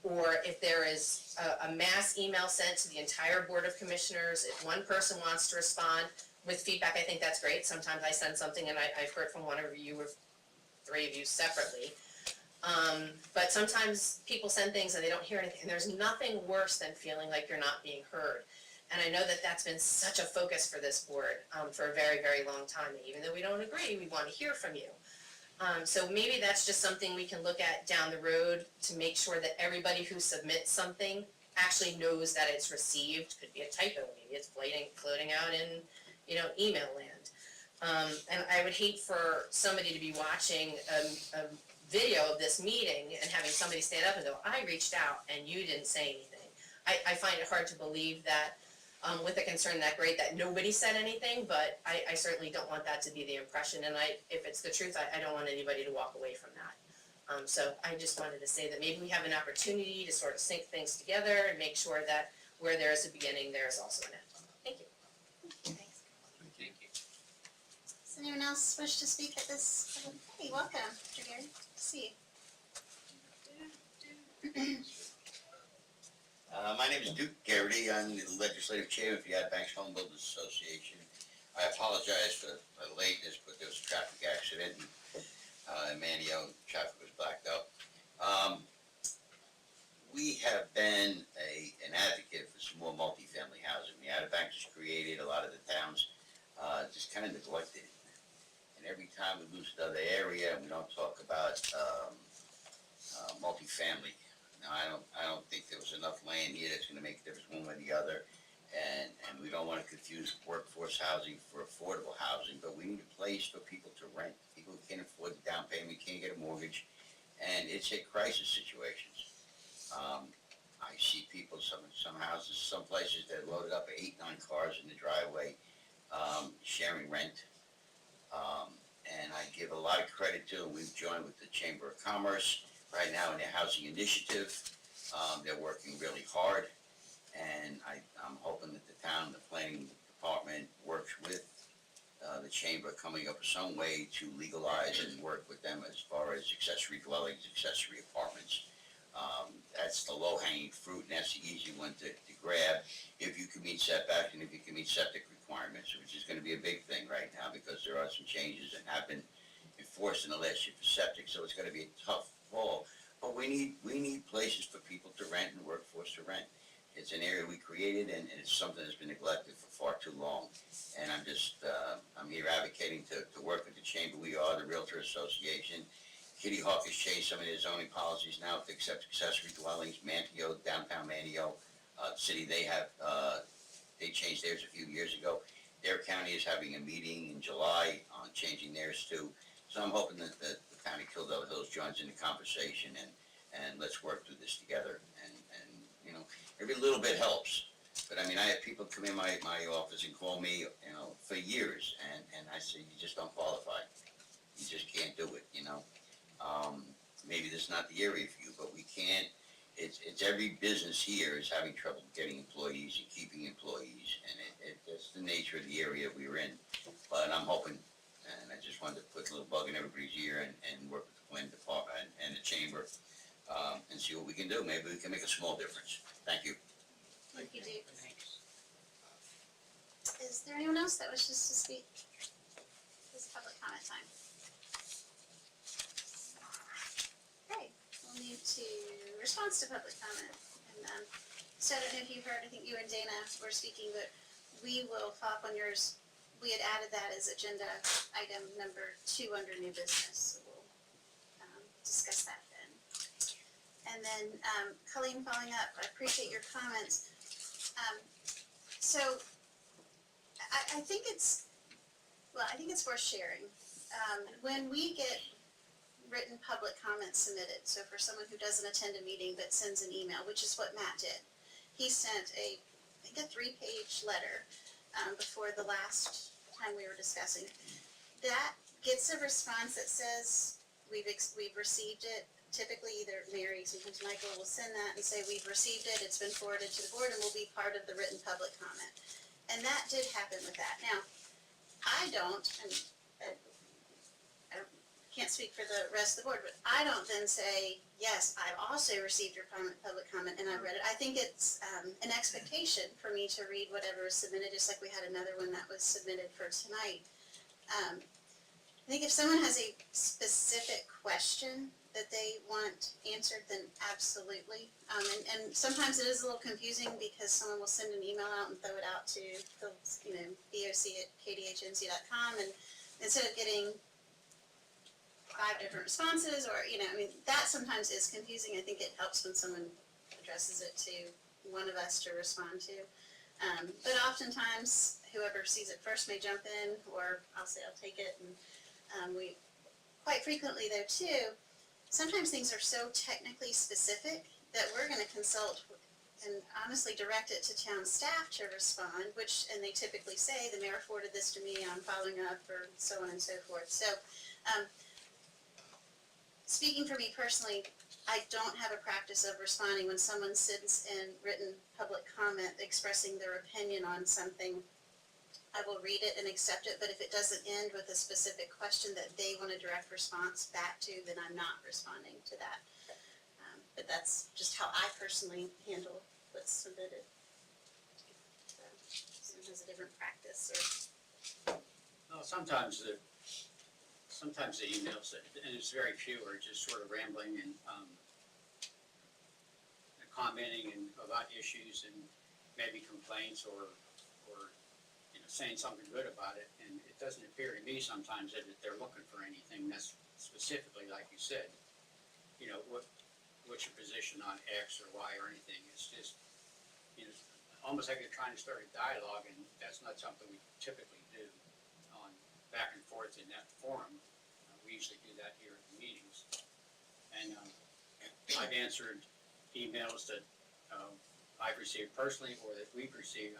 Or if there is a mass email sent to the entire Board of Commissioners, if one person wants to respond with feedback, I think that's great. Sometimes I send something and I've heard from one of you or three of you separately. But sometimes people send things and they don't hear anything, and there's nothing worse than feeling like you're not being heard. And I know that that's been such a focus for this board for a very, very long time. Even though we don't agree, we want to hear from you. So maybe that's just something we can look at down the road to make sure that everybody who submits something actually knows that it's received. Could be a typo, maybe it's floating out in, email land. And I would hate for somebody to be watching a video of this meeting and having somebody stand up and go, I reached out and you didn't say anything. I find it hard to believe that with a concern that great that nobody said anything, but I certainly don't want that to be the impression, and if it's the truth, I don't want anybody to walk away from that. So I just wanted to say that maybe we have an opportunity to sort of sync things together and make sure that where there is a beginning, there is also an end. Thank you.
Thanks.
Thank you.
Does anyone else wish to speak at this? Hey, welcome, Mr. Gary. Good to see you.
My name is Duke Garrity. I'm the legislative chairman for the Outer Banks Home Builders Association. I apologize for the lateness, but there was a traffic accident in Manio. Traffic was backed up. We have been an advocate for some more multifamily housing. The Outer Banks has created, a lot of the towns just kind of neglected it. And every time we lose another area and we don't talk about multifamily. Now, I don't think there was enough land here that's gonna make a difference one way or the other. And we don't wanna confuse workforce housing for affordable housing, but we need a place for people to rent. People who can't afford the down payment, can't get a mortgage, and it's a crisis situations. I see people, some houses, some places that are loaded up with 8, 9 cars in the driveway, sharing rent. And I give a lot of credit to, and we've joined with the Chamber of Commerce right now in their housing initiative. They're working really hard, and I'm hoping that the town, the planning department works with the chamber, coming up with some way to legalize and work with them as far as accessory dwellings, accessory apartments. That's the low-hanging fruit, and that's the easy one to grab if you can meet setbacks and if you can meet septic requirements, which is gonna be a big thing right now because there are some changes that have been enforced in the last year for septic, so it's gonna be a tough fall. But we need places for people to rent and workforce to rent. It's an area we created, and it's something that's been neglected for far too long. And I'm here advocating to work with the chamber. We are the Realtor Association. Kitty Hawk has changed some of their zoning policies now to accept accessory dwellings. Manteo, downtown Manteo, city, they changed theirs a few years ago. Their county is having a meeting in July on changing theirs too. So I'm hoping that the county of Kildover Hills joins in the conversation and let's work through this together. And every little bit helps. But I mean, I have people come in my office and call me, for years, and I say, you just don't qualify. You just can't do it, Maybe this is not the area for you, but we can't, it's every business here is having trouble getting employees and keeping employees, and that's the nature of the area we're in. But I'm hoping, and I just wanted to put a little bug in everybody's ear and work with the planning department and the chamber, and see what we can do. Maybe we can make a small difference. Thank you.
Thank you, Duke. Is there anyone else that wishes to speak? This is public comment time. Okay, we'll move to response to public comment. And So I don't know if you heard, I think you and Dana were speaking, but we will follow up on yours. We had added that as agenda item number 2 under new business, so we'll discuss that then. And then, Colleen, following up, I appreciate your comments. So I think it's worth sharing. When we get written public comments submitted, so for someone who doesn't attend a meeting but sends an email, which is what Matt did, he sent I think a 3-page letter before the last time we were discussing. That gets a response that says we've received it. Typically either Mary, sometimes Michael will send that and say we've received it, it's been forwarded to the board and will be part of the written public comment. And that did happen with that. Now, I don't, and I can't speak for the rest of the board, but I don't then say, yes, I've also received your public comment and I've read it. I think it's an expectation for me to read whatever is submitted, just like we had another one that was submitted for tonight. I think if someone has a specific question that they want answered, then absolutely. And sometimes it is a little confusing because someone will send an email out and throw it out to the, boc@kdhnc.com, and instead of getting 5 different responses, or, that sometimes is confusing. I think it helps when someone addresses it to one of us to respond to. But oftentimes, whoever sees it first may jump in, or I'll say I'll take it, and we, quite frequently though too, sometimes things are so technically specific that we're gonna consult and honestly direct it to town staff to respond, and they typically say, the mayor forwarded this to me, I'm following up, or so on and so forth. So, speaking for me personally, I don't have a practice of responding when someone sends in written public comment expressing their opinion on something. I will read it and accept it, but if it doesn't end with a specific question that they want a direct response back to, then I'm not responding to that. But that's just how I personally handle what's submitted. So, someone has a different practice, or
Well, sometimes the emails, and it's very few, are just sort of rambling and commenting and about issues and maybe complaints or saying something good about it. And it doesn't appear to me sometimes that they're looking for anything that's specifically, like you said, what's your position on X or Y or anything. It's just, almost like they're trying to start a dialogue, and that's not something we typically do on back and forth in that forum. We usually do that here at the meetings. And I've answered emails that I've received personally or that we've received.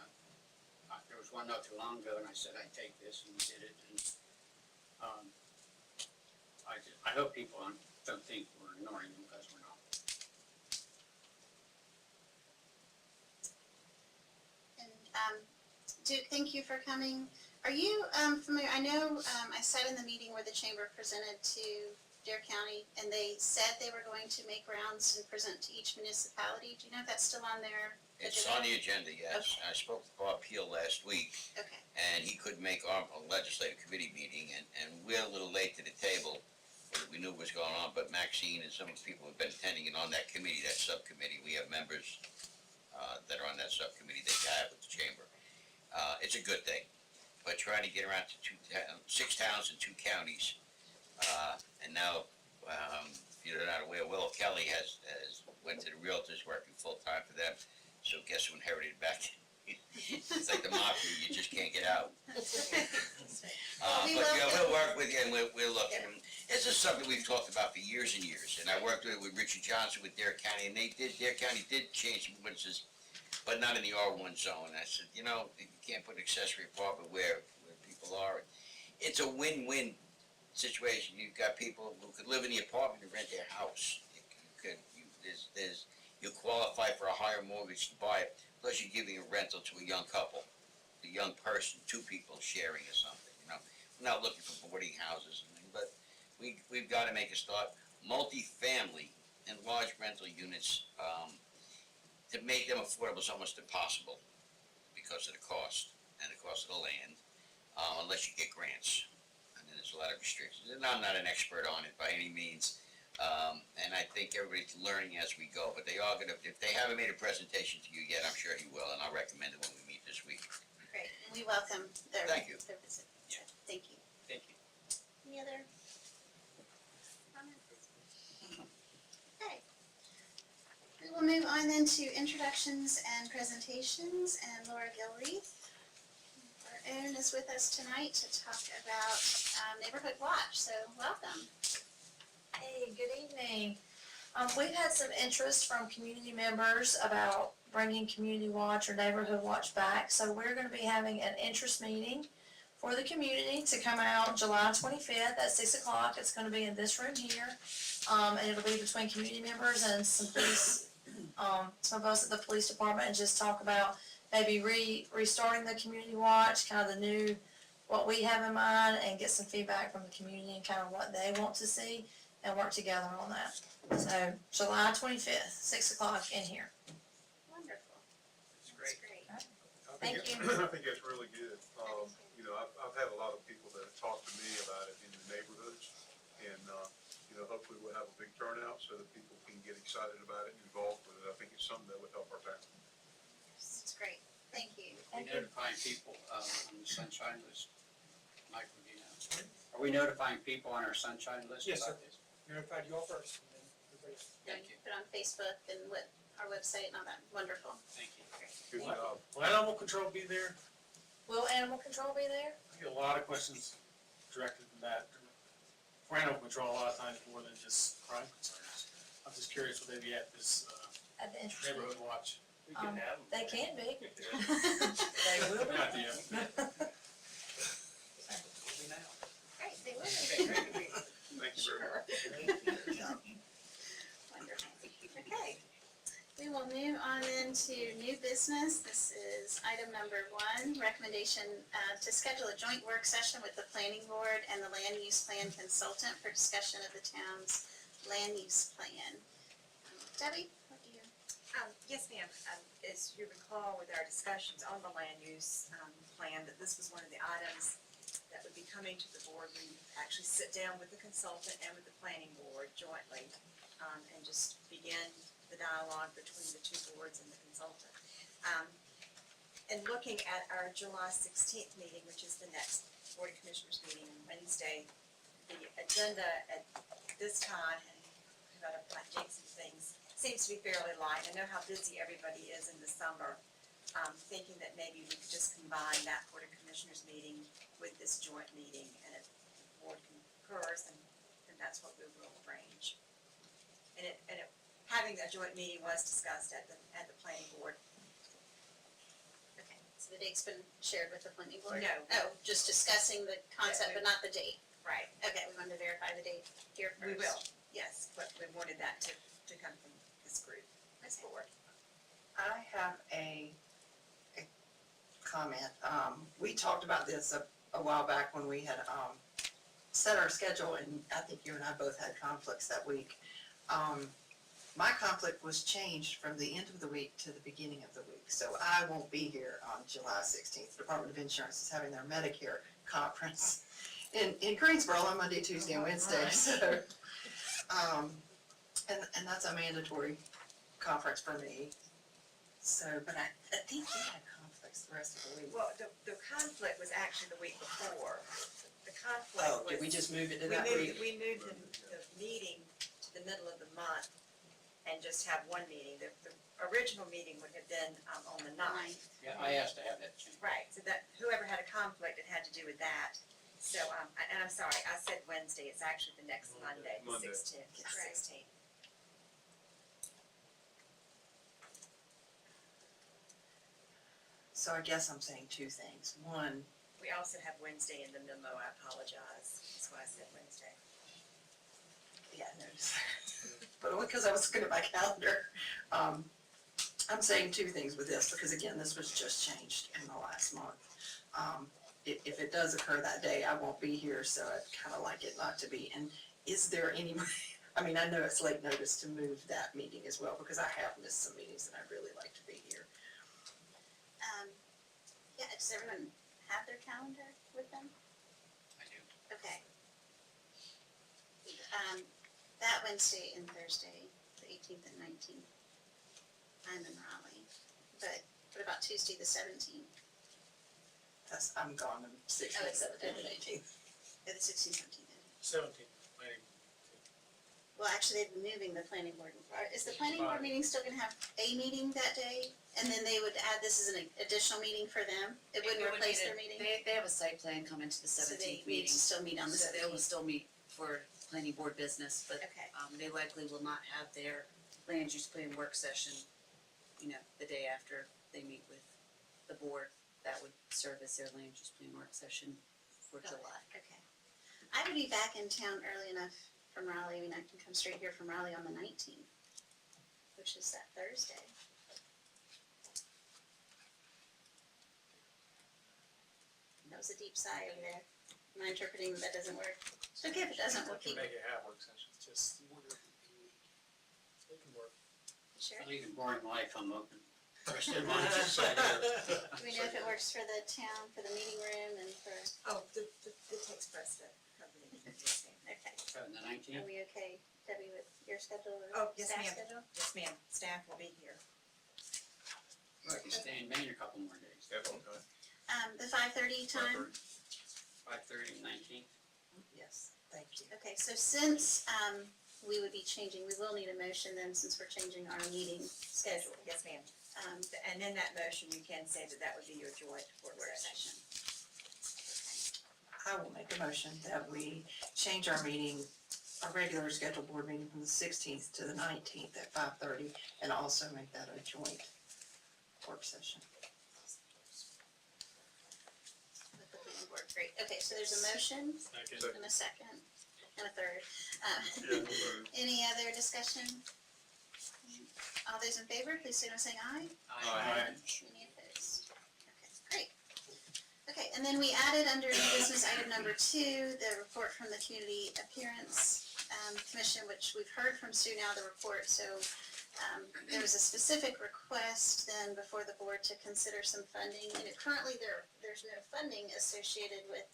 There was one not too long ago, and I said I'd take this, and we did it. And I hope people don't think we're ignoring them, because we're not.
And Duke, thank you for coming. Are you familiar? I know I sat in the meeting where the chamber presented to Dare County, and they said they were going to make rounds and present to each municipality. Do you know if that's still on their
It's
agenda?
on the agenda, yes. I spoke to Bob Peel last week,
Okay.
and he couldn't make our legislative committee meeting, and we're a little late to the table. We knew what was going on, but Maxine and some of the people who've been attending, and on that committee, that subcommittee, we have members that are on that subcommittee that you have with the chamber. It's a good thing, but trying to get around to 6 towns and 2 counties, and now, if you're not aware, Will Kelly has went to the Realtors, working full-time for them, so guess who inherited it back? It's like the mafia, you just can't get out. But we'll work with you, and we'll look at them. This is something we've talked about for years and years, and I worked with Richard Johnson with Dare County, and Dare County did change some ordinances, but not in the R1 zone. I said, you can't put an accessory apartment where people are. It's a win-win situation. You've got people who could live in the apartment and rent their house. You qualify for a higher mortgage to buy it, plus you're giving a rental to a young couple, a young person, 2 people sharing or something, We're not looking for boarding houses, but we've got to make a start. Multi-family and large rental units, to make them affordable is almost impossible because of the cost and the cost of the land, unless you get grants. And then there's a lot of restrictions. And I'm not an expert on it by any means, And I think everybody's learning as we go, but they are gonna, if they haven't made a presentation to you yet, I'm sure he will, and I'll recommend it when we meet this week.
Great, and we welcome their,
Thank you.
their visit. So,
Yeah.
thank you.
Thank you.
Any other comments? Okay. We will move on then to introductions and presentations, and Laura Gilreath, our own, is with us tonight to talk about Neighborhood Watch, so welcome.
Hey, good evening. We've had some interest from community members about bringing Community Watch or Neighborhood Watch back. So we're gonna be having an interest meeting for the community to come out July 25th at 6 o'clock. It's gonna be in this room here. And it'll be between community members and some police, some of us at the police department, and just talk about maybe restarting the Community Watch, kind of the new, what we have in mind, and get some feedback from the community and kind of what they want to see, and work together on that. So July 25th, 6 o'clock in here.
Wonderful.
It's great.
That's great.
Thank you.
I think that's really good. You know, I've had a lot of people that have talked to me about it in the neighborhoods, and, you know, hopefully we'll have a big turnout so that people can get excited about it and involved with it. I think it's something that would help our town.
It's great, thank you.
We notifying people, on the sunshine list. Mike, would you know? Are we notifying people on our sunshine list
Yes,
about
sir.
this?
Notified you all first, and then everybody else.
Thank you.
Put on Facebook and what, our website and all that, wonderful.
Thank you.
Good job.
Will animal control be there?
Will animal control be there?
I get a lot of questions directed to that. For animal control, a lot of times more than just crime concerns. I'm just curious, will they be at this,
At the interest meeting?
neighborhood watch?
They can be.
They
will be.
Good idea.
Great, they will.
Thank you very much.
Wonderful. Okay. We will move on then to new business. This is item number 1, recommendation to schedule a joint work session with the planning board and the land use plan consultant for discussion of the town's land use plan. Debbie, what do you?
Yes, ma'am. As you recall with our discussions on the land use plan, that this was one of the items that would be coming to the board. We actually sit down with the consultant and with the planning board jointly and just begin the dialogue between the two boards and the consultant. And looking at our July 16th meeting, which is the next Board of Commissioners meeting on Wednesday, the agenda at this time, and about to like jinx some things, seems to be fairly light. I know how busy everybody is in the summer. Thinking that maybe we could just combine that Board of Commissioners meeting with this joint meeting, and if the board concurs, then that's what we will arrange. And having a joint meeting was discussed at the planning board.
Okay, so the date's been shared with the planning board?
No.
Oh, just discussing the concept, but not the date?
Right.
Okay, we wanted to verify the date here first.
We will, yes, but we wanted that to come from this group, this board.
I have a comment. We talked about this a while back when we had, set our schedule, and I think you and I both had conflicts that week. My conflict was changed from the end of the week to the beginning of the week, so I won't be here on July 16th. The Department of Insurance is having their Medicare conference in Greensboro on Monday, Tuesday, and Wednesday, so, and that's a mandatory conference for me. So, but I think we had conflicts the rest of the week.
Well, the conflict was actually the week before. The conflict
Oh,
was.
did we just move it to
We
that
moved,
week?
we moved the meeting to the middle of the month and just have one meeting. The original meeting would have been, on the 9th.
Yeah, I asked to have that changed.
Right, so that, whoever had a conflict, it had to do with that. So, and I'm sorry, I said Wednesday, it's actually the next Monday, the
Monday.
16th, the 16th.
So I guess I'm saying two things. One,
We also have Wednesday in the memo, I apologize, that's why I said Wednesday.
yeah, I noticed that. But only because I was looking at my calendar. I'm saying two things with this, because again, this was just changed in the last month. If it does occur that day, I won't be here, so I'd kind of like it not to be. And is there any, I mean, I know it's late notice to move that meeting as well, because I have missed some meetings and I'd really like to be here.
Yeah, does everyone have their calendar with them?
I do.
Okay. that Wednesday and Thursday, the 18th and 19th. I'm in Raleigh, but what about Tuesday, the 17th?
I'm gone on
Oh,
16th,
it's
17th, and 18th.
The 16th, 17th.
17th, planning.
Well, actually, they've been moving the planning board. Is the planning board meeting still gonna have a meeting that day? And then they would add this as an additional meeting for them? It wouldn't
would
replace
be
their
the-
meeting?
They have a site plan coming to the
So they
seventeenth
need
meeting,
to still meet on the
so they will
17th?
still meet for planning board business, but,
Okay,
they likely will not have their land use plan work session, the day after they meet with the board. That would serve as their land use plan work session for
Got it.
July.
okay. I would be back in town early enough from Raleigh, I mean, I can come straight here from Raleigh on the 19th, which is that Thursday. That was a deep sigh over there. Am I interpreting that doesn't work? Okay, if it doesn't, we'll
We can
keep,
make it have work sessions, just wonder if it can work.
sure.
I lead a boring life, I'm open.
Do we know if it works for the town, for the meeting room and for,
Oh, the takes precedent, company.
okay.
The
Are
19th?
we okay, Debbie, with your schedule or
Oh, yes,
staff
ma'am.
schedule?
Yes, ma'am, staff will be here.
I can stay in Maine a couple more days.
The 5:30 time?
5:30, 19th.
Yes, thank you.
Okay, so since, we would be changing, we will need a motion then, since we're changing our meeting schedule.
Yes, ma'am.
Um,
And in that motion, you can say that that would be your joint work
work
session.
session.
I will make a motion that we change our meeting, our regular scheduled board meeting from the 16th to the 19th at 5:30, and also make that a joint work session.
With the planning board, great. Okay, so there's a motion
Second.
and a second and a third. Any other discussion? All those in favor, please say by saying aye. Any opposed? Okay, great. Okay, and then we added under new business item number 2, the report from the Community Appearance Commission, which we've heard from Sue now, the report, so there was a specific request then before the board to consider some funding. Currently there's no funding associated with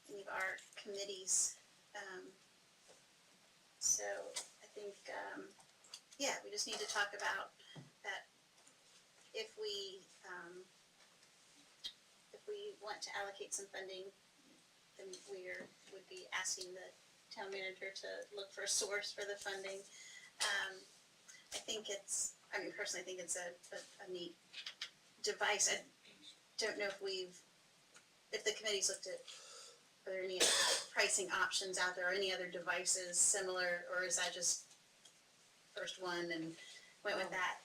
any of our committees. So I think, we just need to talk about that if we want to allocate some funding, then would be asking the town manager to look for a source for the funding. Personally, I think it's a neat device. I don't know if the committee's looked at, are there any pricing options out there, or any other devices similar, or is that just first one and went with that?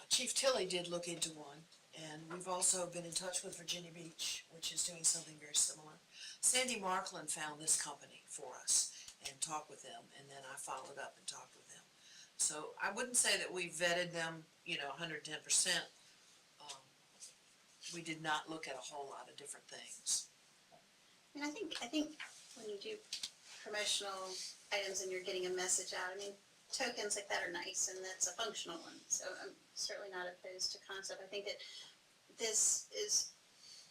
Chief Tilley did look into one, and we've also been in touch with Virginia Beach, which is doing something very similar. Sandy Markland found this company for us and talked with them, and then I followed up and talked with them. So I wouldn't say that we vetted them, 110%. We did not look at a whole lot of different things.
I think when you do promotional items and you're getting a message out, tokens like that are nice, and that's a functional one, so I'm certainly not opposed to concept. I think that this is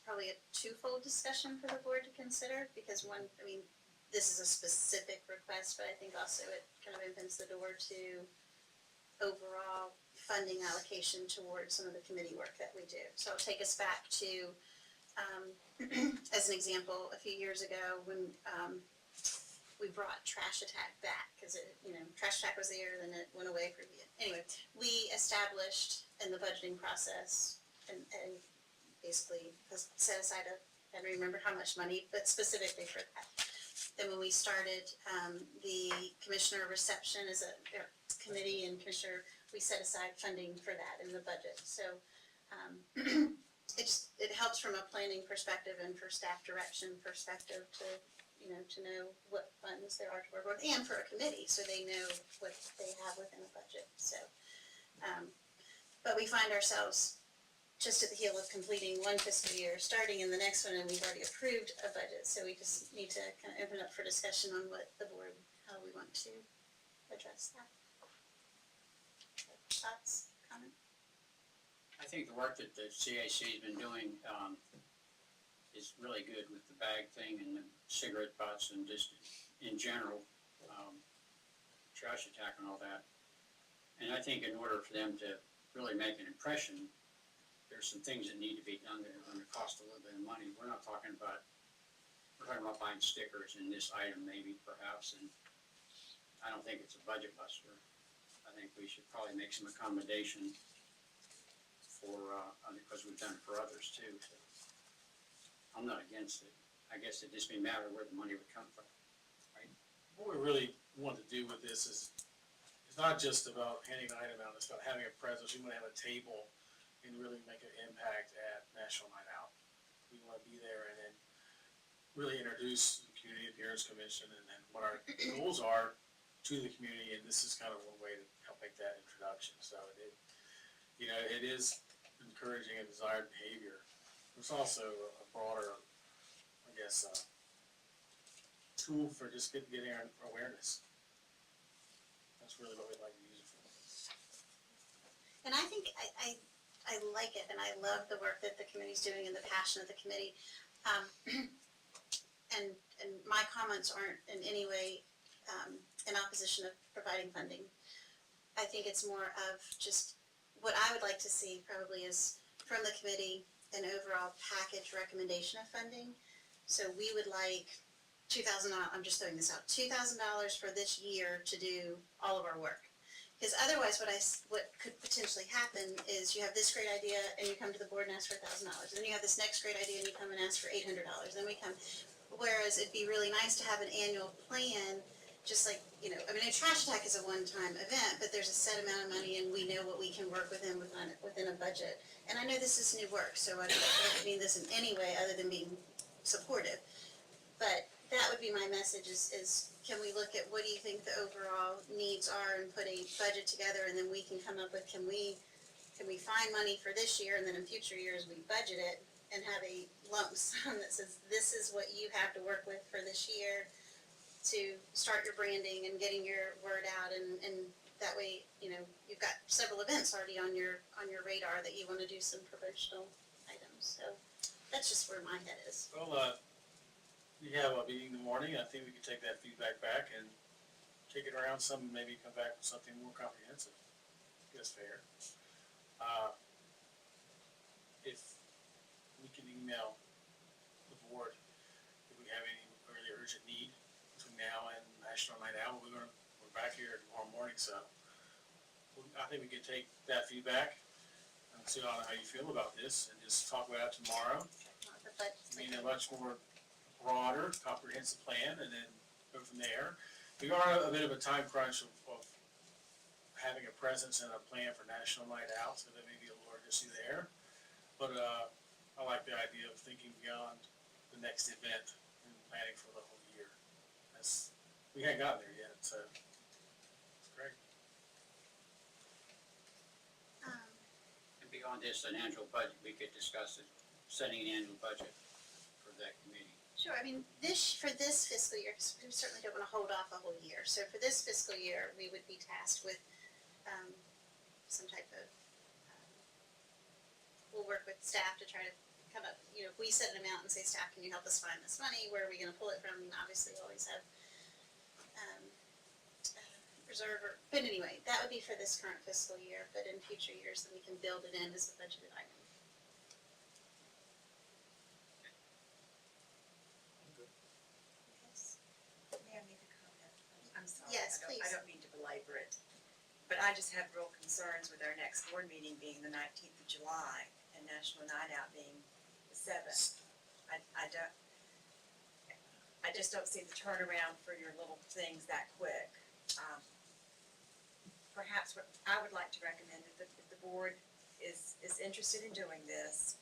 probably a twofold discussion for the board to consider, because one, this is a specific request, but I think also it kind of opens the door to overall funding allocation towards some of the committee work that we do. So I'll take us back to, as an example, a few years ago when we brought Trash Attack back, because Trash Attack was there, then it went away for a bit. Anyway, we established in the budgeting process and basically set aside I don't remember how much money, but specifically for that. Then when we started the commissioner reception as a committee and commissioner, we set aside funding for that in the budget. So it helps from a planning perspective and for staff direction perspective to know what funds there are to work with, and for a committee, so they know what they have within a budget. So, but we find ourselves just at the heel of completing one fiscal year, starting in the next one, and we've already approved a budget, so we just need to kind of open up for discussion on what the board, how we want to address that. Thoughts, comments?
I think the work that the CAC's been doing is really good with the bag thing and the cigarette butts and just in general. trash attack and all that. And I think in order for them to really make an impression, there's some things that need to be done that are gonna cost a little bit of money. We're talking about buying stickers in this item maybe perhaps, and I don't think it's a budget buster. I think we should probably make some accommodation for, because we've done it for others too, so. I'm not against it. I guess it'd just be a matter of where the money would come from.
What we really want to do with this is, it's not just about handing an item out, it's about having a presence. We want to have a table and really make an impact at National Night Out. We want to be there and then really introduce the Community Appearance Commission and then what our goals are to the community, and this is kind of one way to help make that introduction. So it is encouraging a desired behavior. It's also a broader, I guess, tool for just getting our awareness. That's really what we'd like to use it for.
And I think I like it, and I love the work that the committee's doing and the passion of the committee. And my comments aren't in any way in opposition of providing funding. I think it's more of just what I would like to see probably is from the committee an overall package recommendation of funding. So we would like $2,000, I'm just throwing this out, $2,000 for this year to do all of our work. Because otherwise what could potentially happen is you have this great idea and you come to the board and ask for $1,000. Then you have this next great idea and you come and ask for $800. Then we come, whereas it'd be really nice to have an annual plan, just like, a trash attack is a one-time event, but there's a set amount of money and we know what we can work within a budget. And I know this is new work, so I don't mean this in any way other than being supportive. But that would be my message is can we look at what do you think the overall needs are and put a budget together, and then we can come up with can we find money for this year, and then in future years we budget it and have a lump sum that says this is what you have to work with for this year to start your branding and getting your word out, and that way you've got several events already on your radar that you want to do some promotional items. So that's just where my head is.
Well, we have a meeting in the morning. I think we can take that feedback back and take it around some, and maybe come back with something more comprehensive. I guess fair. If we can email the board if we have any really urgent need between now and National Night Out, we're back here tomorrow morning, so I think we can take that feedback and see how you feel about this and just talk about it tomorrow.
But
I mean, a much more broader, comprehensive plan, and then go from there. We are a bit of a time crunch of having a presence and a plan for National Night Out, so there may be a little urgency there. But I like the idea of thinking beyond the next event and planning for the whole year. We haven't gotten there yet, so it's great.
And beyond this, an annual budget, we could discuss it, setting an annual budget for that committee.
Sure, for this fiscal year, 'cause we certainly don't want to hold off a whole year. So for this fiscal year, we would be tasked with some type of, we'll work with staff to try to come up, if we set an amount and say, staff, can you help us find this money? Where are we going to pull it from? And obviously, we always have reserve, but anyway, that would be for this current fiscal year. But in future years, then we can build it in as a budgeted item.
May I make a comment? I'm sorry.
Yes,
I
please.
don't mean to belabor it, but I just have real concerns with our next board meeting being the 19th of July and National Night Out being the 7th. I just don't see the turnaround for your little things that quick. Perhaps what I would like to recommend if the board is interested in doing this,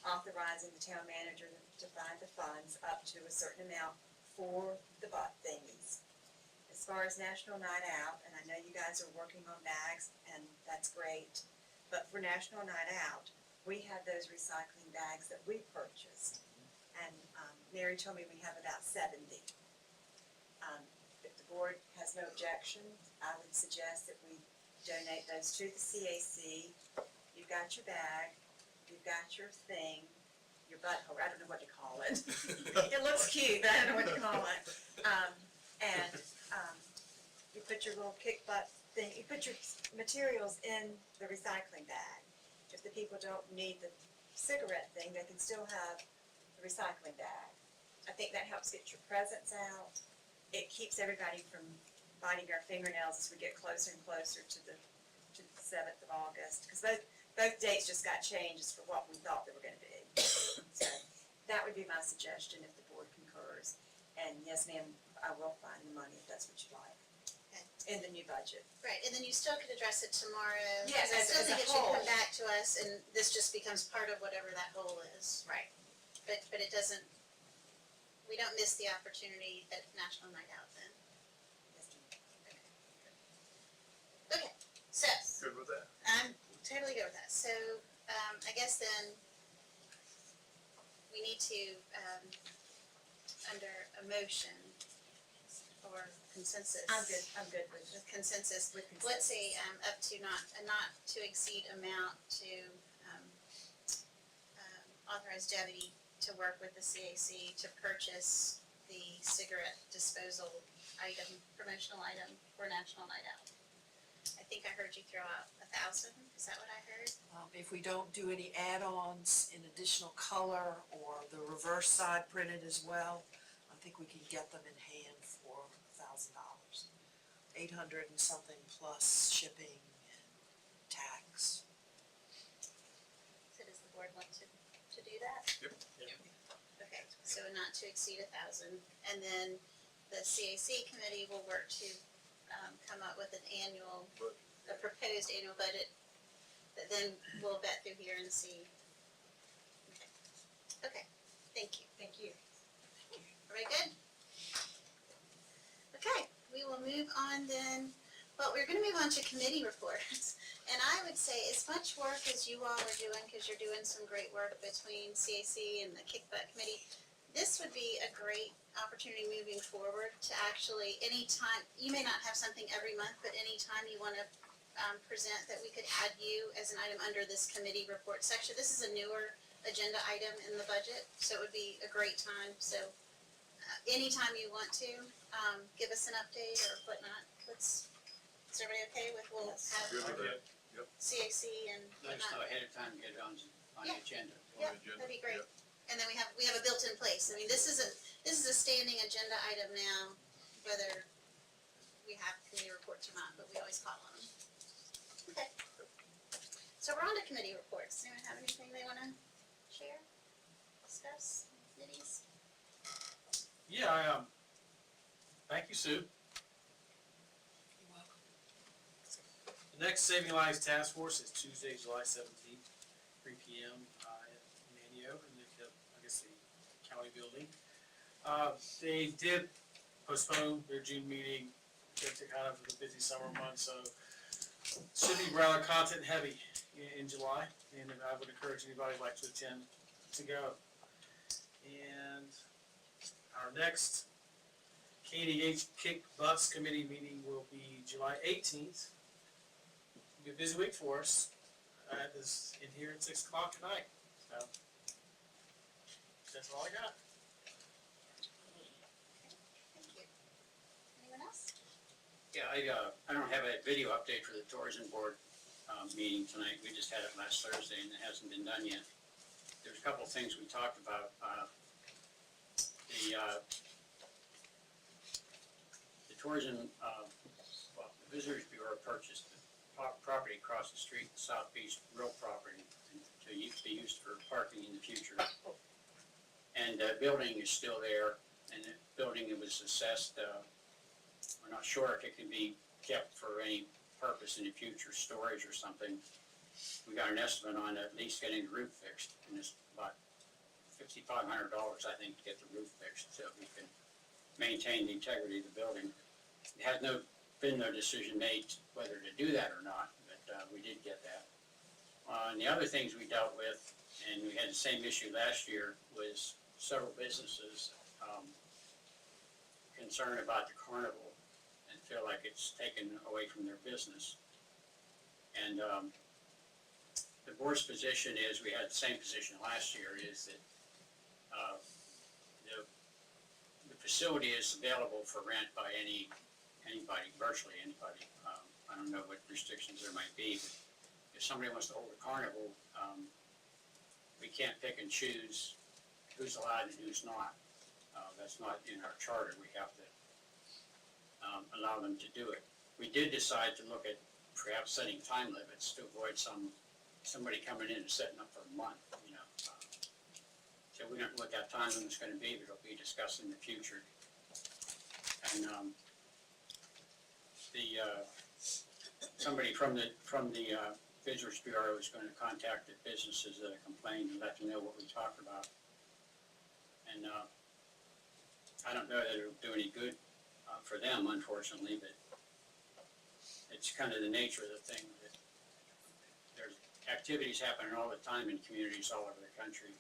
authorizing the town manager to find the funds up to a certain amount for the butt thingies. As far as National Night Out, and I know you guys are working on bags, and that's great, but for National Night Out, we have those recycling bags that we purchased, and Mary told me we have about 70. If the board has no objection, I would suggest that we donate those to the CAC. You've got your bag, you've got your thing, your butthole, I don't know what to call it. It looks cute, but I don't know what to call it. And you put your little kick butt thing, you put your materials in the recycling bag. If the people don't need the cigarette thing, they can still have the recycling bag. I think that helps get your presents out. It keeps everybody from biting our fingernails as we get closer and closer to the 7th of August. Because both dates just got changed as for what we thought they were gonna be. So that would be my suggestion if the board concurs. And yes, ma'am, I will find the money if that's what you like.
Okay.
In the new budget.
Right, and then you still could address it tomorrow.
Yes,
because I still
as a
think it should
whole.
come back to us, and this just becomes part of whatever that goal is.
Right.
But it doesn't, we don't miss the opportunity at National Night Out then.
Yes, ma'am.
Okay, so,
Good with that?
I'm totally good with that. So, I guess then, we need to, under a motion or consensus.
I'm good with
Consensus,
with
let's
consensus.
say, up to a not to exceed amount to, authorize Debbie to work with the CAC to purchase the cigarette disposal item, promotional item for National Night Out. I think I heard you throw out 1,000, is that what I heard?
If we don't do any add-ons in additional color or the reverse side printed as well, I think we can get them in hand for $1,000. 800 and something plus shipping and tax.
So does the board want to do that?
Yep.
Okay, so not to exceed 1,000, and then the CAC committee will work to, come up with an annual, a proposed annual budget that then we'll vet through here and see. Okay, thank you.
Thank you.
Very good. Okay, we will move on then, well, we're gonna move on to committee reports. And I would say as much work as you all are doing, cause you're doing some great work between CAC and the Kickbutt Committee, this would be a great opportunity moving forward to actually, anytime, you may not have something every month, but anytime you wanna present that we could add you as an item under this committee report section. This is a newer agenda item in the budget, so it would be a great time, so anytime you want to, give us an update or whatnot, is everybody okay with, we'll have
Good with that?
CAC and
Let us
whatnot?
know ahead of time, get it on the
Yeah.
agenda.
Yep, that'd be great. And then we have a built-in place. I mean, this is a standing agenda item now, whether we have committee reports or not, but we always call on them. Okay. So we're on to committee reports. Anyone have anything they wanna share, discuss, committees?
Yeah, thank you, Sue.
You're welcome.
The next Saving Lives Task Force is Tuesday, July 17th, 3 p.m. In Manio, in the, I guess, the county building. They did postpone their June meeting to kind of the busy summer months, so should be rather content heavy in July, and I would encourage anybody who'd like to attend to go. And our next KDH Kick Bus Committee meeting will be July 18th. It'll be a busy week for us. This in here at 6 o'clock tonight. So that's all I got.
Thank you. Anyone else?
Yeah, I don't have a video update for the tourism board, meeting tonight. We just had it last Thursday and it hasn't been done yet. There's a couple of things we talked about, the tourism, the Visitors Bureau purchased the property across the street, the South Beach real property, to be used for parking in the future. And the building is still there, and the building, it was assessed, we're not sure if it can be kept for any purpose in the future, storage or something. We got an estimate on at least getting the roof fixed, and it's about $5,500, I think, to get the roof fixed, so we can maintain the integrity of the building. It has been no decision made whether to do that or not, but we did get that. And the other things we dealt with, and we had the same issue last year, was several businesses concerned about the carnival and feel like it's taken away from their business. And the board's position is, we had the same position last year, is that the facility is available for rent by any anybody, virtually anybody. I don't know what restrictions there might be, but if somebody wants to hold a carnival, we can't pick and choose who's allowed and who's not. That's not in our charter. We have to allow them to do it. We did decide to look at perhaps setting time limits to avoid somebody coming in and setting up for a month, you know. So we don't know what that time limit's gonna be, but it'll be discussed in the future. And, somebody from the Visitors Bureau is gonna contact the businesses that have complained and let them know what we talked about. And, I don't know that it'll do any good, for them, unfortunately, but it's kind of the nature of the thing that there's activities happening all the time in communities all over the country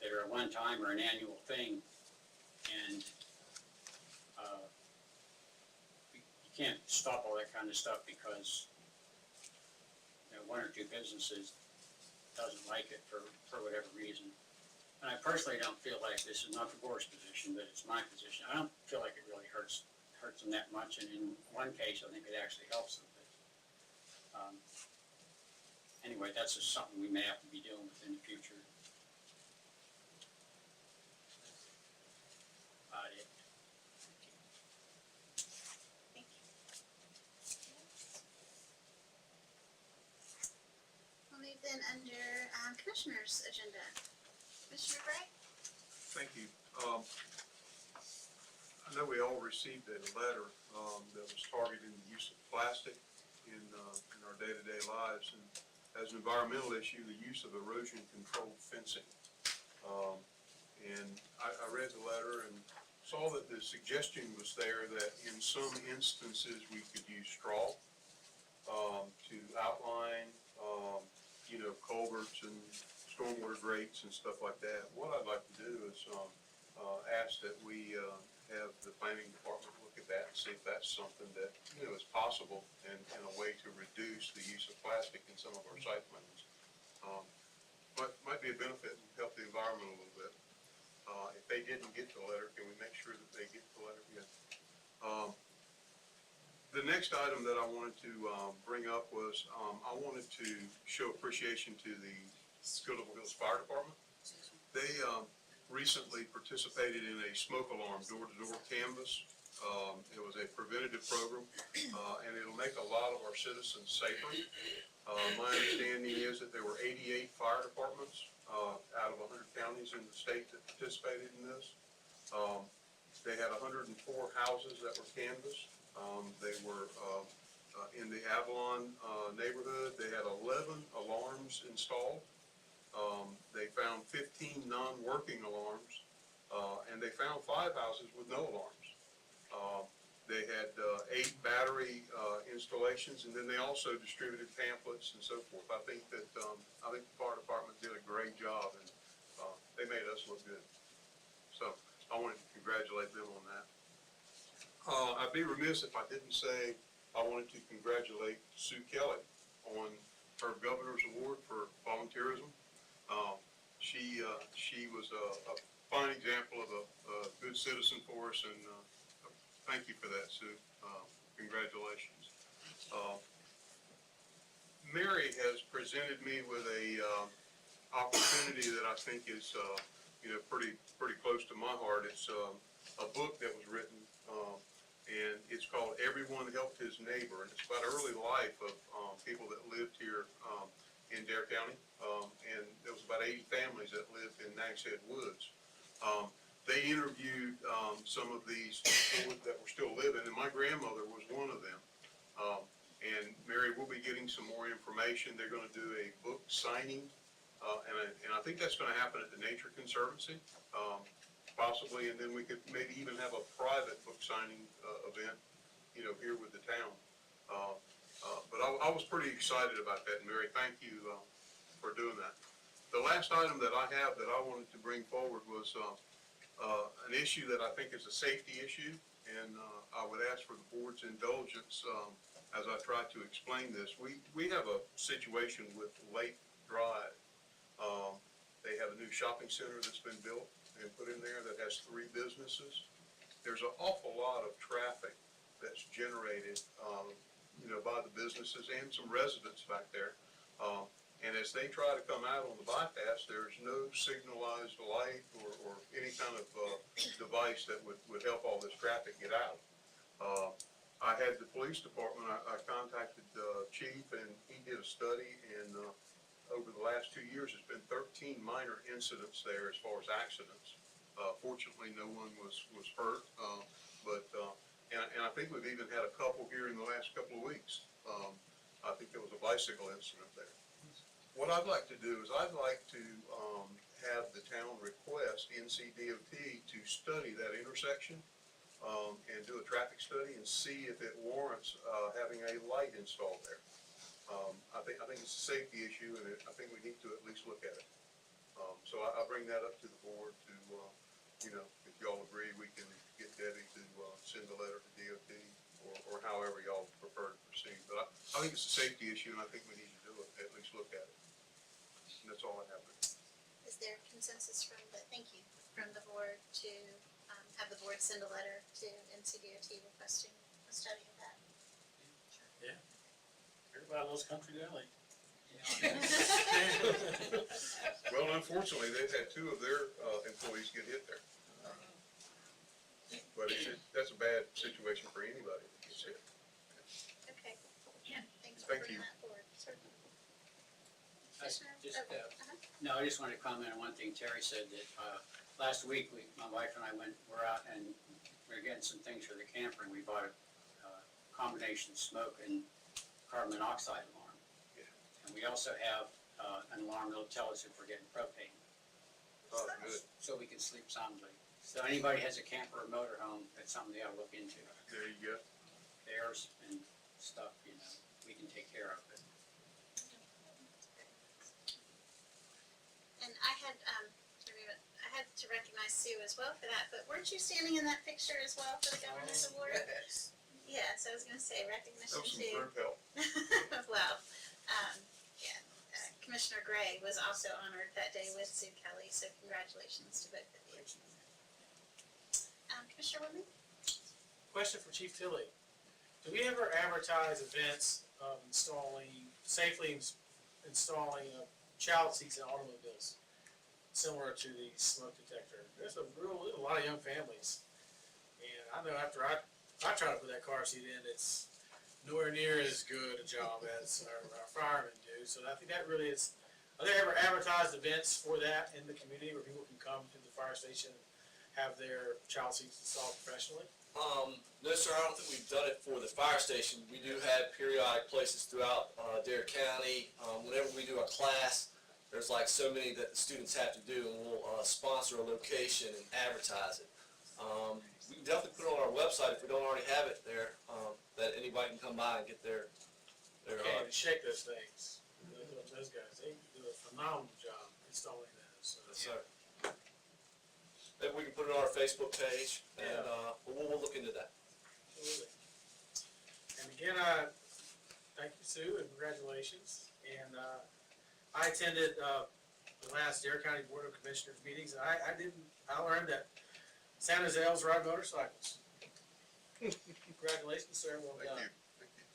that are a one-time or an annual thing, and you can't stop all that kind of stuff because, you know, one or two businesses doesn't like it for whatever reason. And I personally don't feel like this is not the board's position, but it's my position. I don't feel like it really hurts them that much, and in one case, I think it actually helps them. But, anyway, that's just something we may have to be dealing with in the future. About it.
Thank you. We'll move then under Commissioner's agenda. Commissioner Gray?
Thank you. I know we all received a letter that was targeting the use of plastic in our day-to-day lives, and as an environmental issue, the use of erosion-controlled fencing. And I read the letter and saw that the suggestion was there that in some instances we could use straw to outline, you know, culverts and stormwater grates and stuff like that. What I'd like to do is ask that we have the planning department look at that and see if that's something that, you know, is possible and a way to reduce the use of plastic in some of our site plans. Might be a benefit and help the environment a little bit. If they didn't get the letter, can we make sure that they get the letter? Yeah. The next item that I wanted to bring up was I wanted to show appreciation to the Scudamoe Hills Fire Department. They recently participated in a smoke alarm door-to-door canvass. It was a preventative program, and it'll make a lot of our citizens safer. My understanding is that there were 88 fire departments out of 100 counties in the state that participated in this. They had 104 houses that were canvassed. They were in the Avalon neighborhood. They had 11 alarms installed. They found 15 non-working alarms, and they found 5 houses with no alarms. They had 8 battery installations, and then they also distributed pamphlets and so forth. I think the fire department did a great job, and they made us look good. So I wanted to congratulate them on that. I'd be remiss if I didn't say I wanted to congratulate Sue Kelly on her Governor's Award for volunteerism. She was a fine example of a good citizen for us, and thank you for that, Sue. Congratulations. Mary has presented me with a opportunity that I think is pretty close to my heart. It's a book that was written, and it's called Everyone Helped His Neighbor, and it's about early life of people that lived here in Dare County, and there was about 80 families that lived in Nags Head Woods. They interviewed some of these people that were still living, and my grandmother was one of them. And Mary, we'll be getting some more information. They're going to do a book signing, and I think that's going to happen at the Nature Conservancy, possibly, and then we could maybe even have a private book signing event, here with the town. But I was pretty excited about that, and Mary, thank you for doing that. The last item that I have that I wanted to bring forward was an issue that I think is a safety issue, and I would ask for the board's indulgence as I try to explain this. We have a situation with Lake Drive. They have a new shopping center that's been built and put in there that has 3 businesses. There's an awful lot of traffic that's generated, you know, by the businesses and some residents back there. And as they try to come out on the bypass, there's no signalized light or any kind of device that would help all this traffic get out. I had the police department, I contacted the chief, and he did a study, and over the last 2 years, there's been 13 minor incidents there as far as accidents. Fortunately, no one was hurt, and I think we've even had a couple here in the last couple of weeks. I think there was a bicycle incident there. What I'd like to do is I'd like to have the town request NCDOT to study that intersection and do a traffic study and see if it warrants having a light installed there. I think it's a safety issue, and I think we need to at least look at it. So I'll bring that up to the board to, you know, if y'all agree, we can get Debbie to send a letter to DOT or however y'all prefer to proceed. But I think it's a safety issue, and I think we need to do it, at least look at it. And that's all I have.
Is there consensus from the board to, have the board send a letter to NCDOT requesting a study of that?
Everybody loves Country Deli.
Well, unfortunately, they've had 2 of their employees get hit there. But that's a bad situation for anybody that gets hit.
Okay, thanks for
Thank
bringing
you.
that forward. Certainly.
I
Commissioner?
just,
Oh, uh-huh.
No, I just wanted to comment on one thing Terry said, that last week, my wife and I were out and we were getting some things for the camper, and we bought a combination smoke and carbon monoxide alarm.
Yeah.
And we also have an alarm that'll tell us if we're getting propane,
Oh, good.
so we can sleep soundly. So anybody has a camper or motorhome, that's something they ought to look into.
There you go.
Theirs and stuff, you know, we can take care of it.
And I had to recognize Sue as well for that, but weren't you standing in that picture as well for the Governance Award? Yes, I was gonna say
That
recognition
was some
too.
group help.
Well, Commissioner Gray was also honored that day with Sue Kelly, so congratulations to both of you. Commissioner Woodley?
Question for Chief Tilley. Do we ever advertise events of safely installing child seats in automobiles, similar to the smoke detector? There's a lot of young families. And I know after I try to put that car seat in, it's nowhere near as good a job as our firemen do. So I think that really is, are there ever advertised events for that in the community where people can come to the fire station and have their child seats installed professionally?
No, sir, I don't think we've done it for the fire station. We do have periodic places throughout Dare County. Whenever we do a class, there's like so many that the students have to do, and we'll sponsor a location and advertise it. We can definitely put it on our website if we don't already have it there, that anybody can come by and get their
And shake those things. Those guys, they do a phenomenal job installing those. So.
Yes, sir. Maybe we can put it on our Facebook page, and we'll look into that.
Absolutely. And again, thank you, Sue, and congratulations. And I attended the last Dare County Board of Commissioners meetings, and I learned that San Jose's ride motorcycles. Congratulations, sir. Well
Thank
done.
you. Thank you.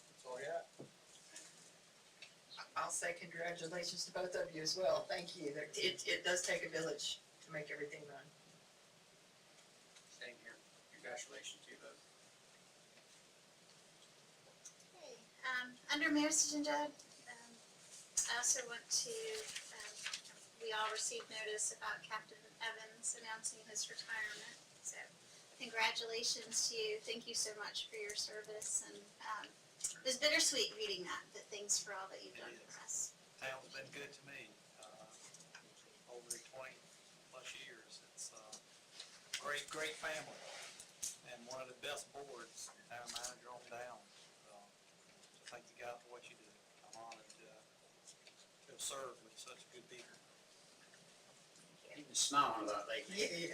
That's all I got.
I'll say congratulations to both of you as well. Thank you. It does take a village to make everything run.
Same here. Congratulations to you both.
Okay, under Mayor's agenda, I also want to, we all received notice about Captain Evans announcing his retirement. So congratulations to you. Thank you so much for your service, and it was bittersweet reading that, but thanks for all that you've done for us.
Town's been good to me, over 20 plus years. It's a great family, and one of the best boards, town manager on down. So thank you God for what you do. I'm honored to have served with such good people.
You've been smiling a lot lately.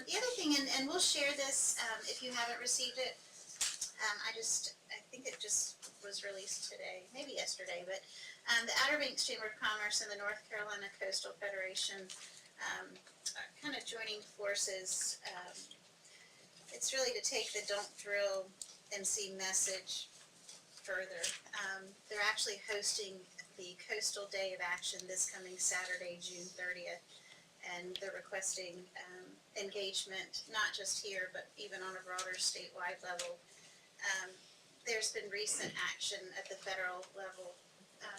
The other thing, and we'll share this, if you haven't received it, I think it just was released today, maybe yesterday, but the Outer Banks Chamber of Commerce and the North Carolina Coastal Federation kind of joining forces. It's really to take the Don't Drill MC message further. They're actually hosting the Coastal Day of Action this coming Saturday, June 30th. And they're requesting engagement, not just here, but even on a broader statewide level. There's been recent action at the federal level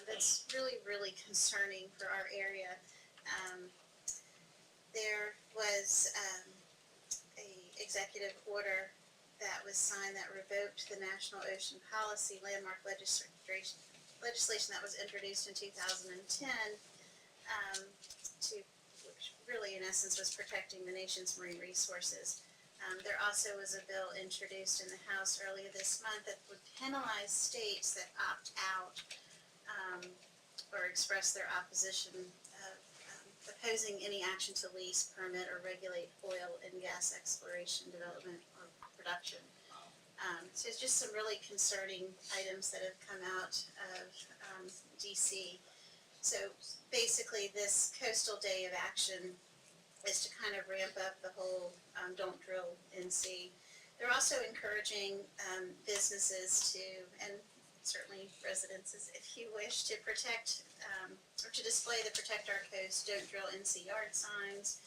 that's really, really concerning for our area. There was a executive order that was signed that revoked the National Ocean Policy landmark legislation that was introduced in 2010 which really in essence was protecting the nation's marine resources. There also was a bill introduced in the House earlier this month that would penalize states that opt out or express their opposition of opposing any action to lease, permit, or regulate oil and gas exploration, development, or production. So it's just some really concerning items that have come out of DC. So basically this Coastal Day of Action is to kind of ramp up the whole Don't Drill NC. They're also encouraging businesses to, and certainly residents if you wish, to protect or to display the Protect Our Coast, Don't Drill NC yard signs.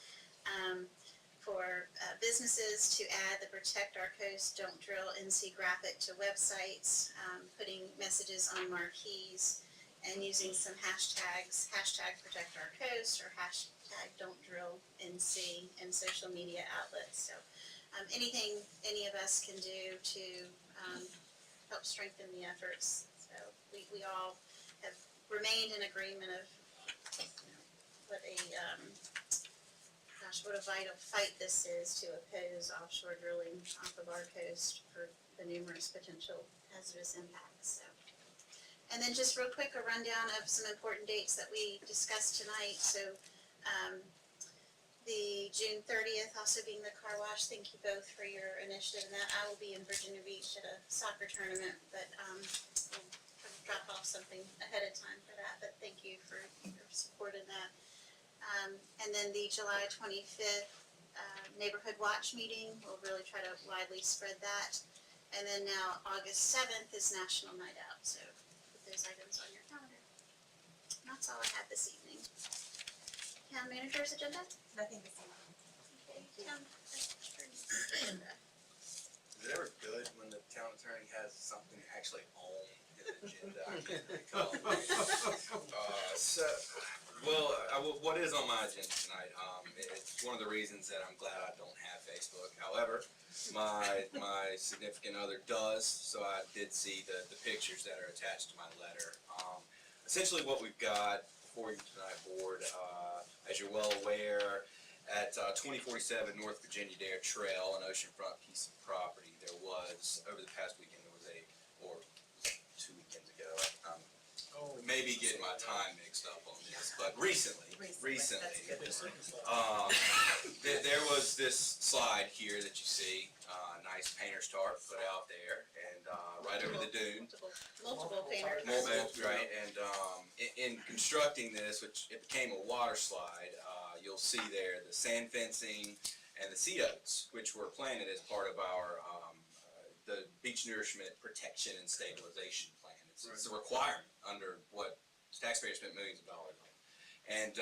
For businesses to add the Protect Our Coast, Don't Drill NC graphic to websites, putting messages on marquees, and using some hashtags, hashtag Protect Our Coast or hashtag Don't Drill NC in social media outlets. So anything any of us can do to help strengthen the efforts. So we all have remained in agreement of what a vital fight this is to oppose offshore drilling off of our coast for the numerous potential hazardous impacts. So. And then just real quick, a rundown of some important dates that we discussed tonight. So the June 30th also being the car wash. Thank you both for your initiative in that. I will be in Virginia Beach at a soccer tournament, but we'll drop off something ahead of time for that. But thank you for your support in that. And then the July 25th Neighborhood Watch meeting. We'll really try to widely spread that. And then now August 7th is National Night Out. So put those items on your calendar. And that's all I have this evening. Town manager's agenda?
Nothing this evening.
Okay. Town manager's agenda.
Is it ever good when the town attorney has something actually on his agenda? I can't recall. What is on my agenda tonight? It's one of the reasons that I'm glad I don't have Facebook. However, my significant other does, so I did see the pictures that are attached to my letter. Essentially, what we've got before you tonight, board, as you're well aware, at 2047 North Virginia Dare Trail, an oceanfront piece of property, there was, over the past weekend, or 2 weekends ago, maybe getting my time mixed up on this, but recently, there was this slide here that you see, nice painter's tarp put out there, and right over the dune.
Multiple painters.
Right, and in constructing this, which it became a water slide, you'll see there the sand fencing and the sea oats, which were planted as part of our the beach nourishment protection and stabilization plan. It's a requirement under what taxpayers spent millions of dollars on. And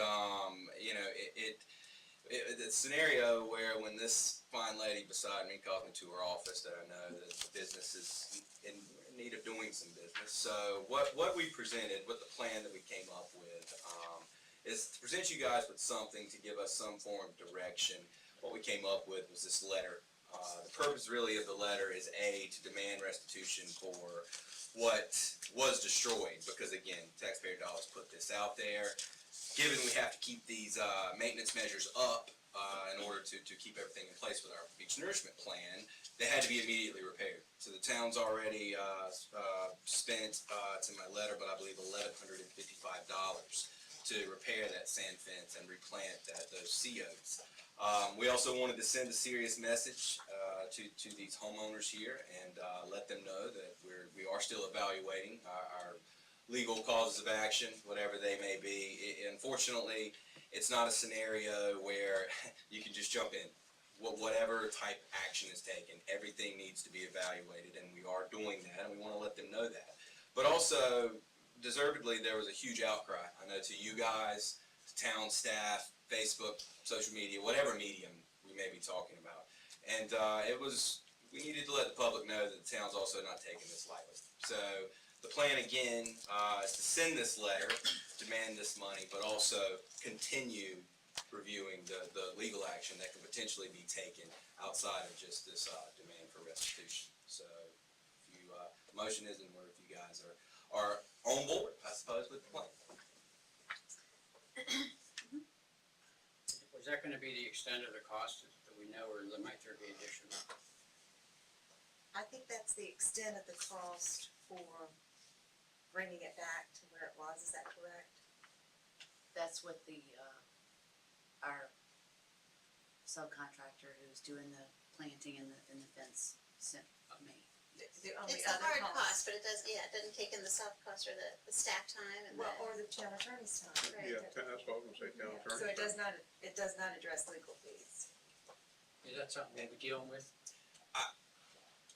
the scenario where when this fine lady beside me calls me to her office, that I know that the business is in need of doing some business. So what we presented, what the plan that we came up with, is to present you guys with something to give us some form of direction. What we came up with was this letter. The purpose really of the letter is to demand restitution for what was destroyed, because again, taxpayer dollars put this out there. Given we have to keep these maintenance measures up in order to keep everything in place with our beach nourishment plan, they had to be immediately repaired. So the town's already spent, it's in my letter, but I believe $1,155 to repair that sand fence and replant those sea oats. We also wanted to send a serious message to these homeowners here and let them know that we are still evaluating our legal causes of action, whatever they may be. Unfortunately, it's not a scenario where you can just jump in. Whatever type action is taken, everything needs to be evaluated, and we are doing that, and we want to let them know that. But also, deservedly, there was a huge outcry. I know to you guys, to town staff, Facebook, social media, whatever medium we may be talking about. And we needed to let the public know that the town's also not taking this lightly. So the plan again is to send this letter, demand this money, but also continue reviewing the legal action that can potentially be taken outside of just this demand for restitution. So if you, motion is in order if you guys are on board, I suppose, with the plan.
Was that gonna be the extent of the cost that we know, or might there be additional?
I think that's the extent of the cost for bringing it back to where it was, is that correct?
That's what our subcontractor who's doing the planting and the fence sent me.
The only
It's a
other
hard cost, but it doesn't take in the soft cost or the staff time and
Well, or the town attorney's time.
Right.
Yeah, that's what I was gonna say, town attorney.
So it does not address legal fees.
Is that something we'll be dealing with?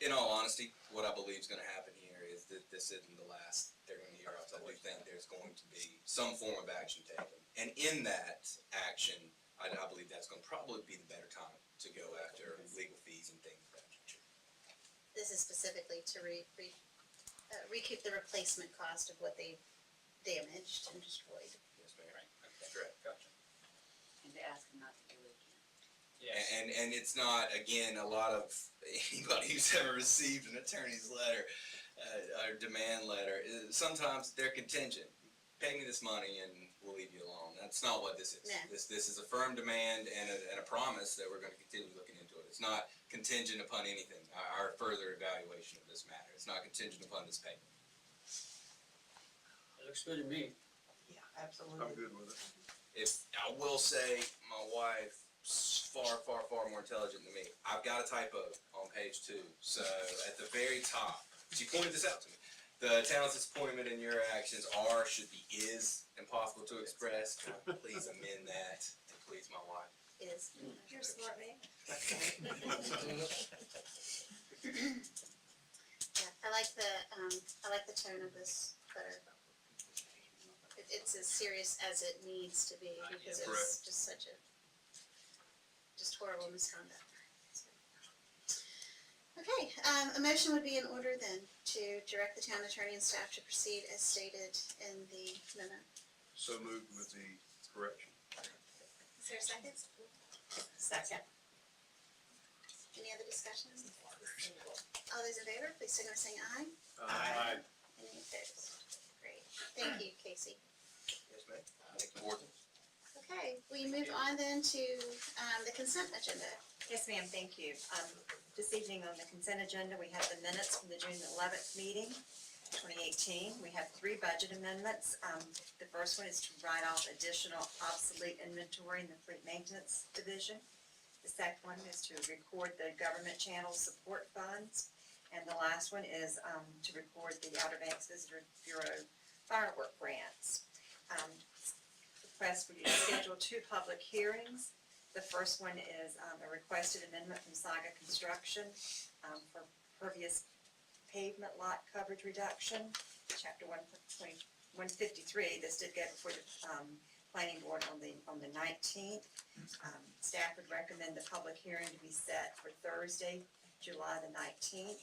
In all honesty, what I believe is going to happen here is that this isn't the last they're going to hear of. I do think there's going to be some form of action taken. And in that action, I believe that's going to probably be the better time to go after legal fees and things of that nature.
this is specifically to recoup the replacement cost of what they damaged and destroyed.
Yes, ma'am. That's correct.
Gotcha.
And to ask them not to do it again.
Yes.
And it's not, again, a lot of, anybody who's ever received an attorney's letter, or demand letter, sometimes they're contingent. Pay me this money and we'll leave you alone. That's not what this is.
No.
This is a firm demand and a promise that we're gonna continue looking into it. It's not contingent upon anything, our further evaluation of this matter. It's not contingent upon this payment.
It looks good to me.
Yeah, absolutely.
I'm good with it.
I will say, my wife's far more intelligent than me. I've got a typo on page 2. So at the very top, she pointed this out to me. The town's disappointment in your actions should be is impossible to express. Please amend that to please my wife.
Is.
You're a smart man.
Yeah, I like the tone of this letter. It's as serious as it needs to be because it's
Correct.
just such just horrible misconduct. Okay, a motion would be in order then to direct the town attorney and staff to proceed as stated in the memo.
So moved with the correction.
Is there a second?
Second.
Any other discussion? All those in favor, please signal by saying aye.
Aye.
Any opposed? Great, thank you, Casey.
Yes, ma'am. Thank the board.
Okay, we move on then to the consent agenda.
Yes, ma'am, thank you. This evening on the consent agenda, we have the minutes from the June 11th meeting, 2018. We have 3 budget amendments. The first one is to write off additional obsolete inventory in the fleet maintenance division. The second one is to record the government channel support funds. And the last one is to record the Outer Banks Visitor Bureau firework grants. Request for you to schedule 2 public hearings. The first one is a requested amendment from Saga Construction for pervious pavement lot coverage reduction, chapter 153. This did go before the planning board on the 19th. Staff would recommend the public hearing to be set for Thursday, July the 19th.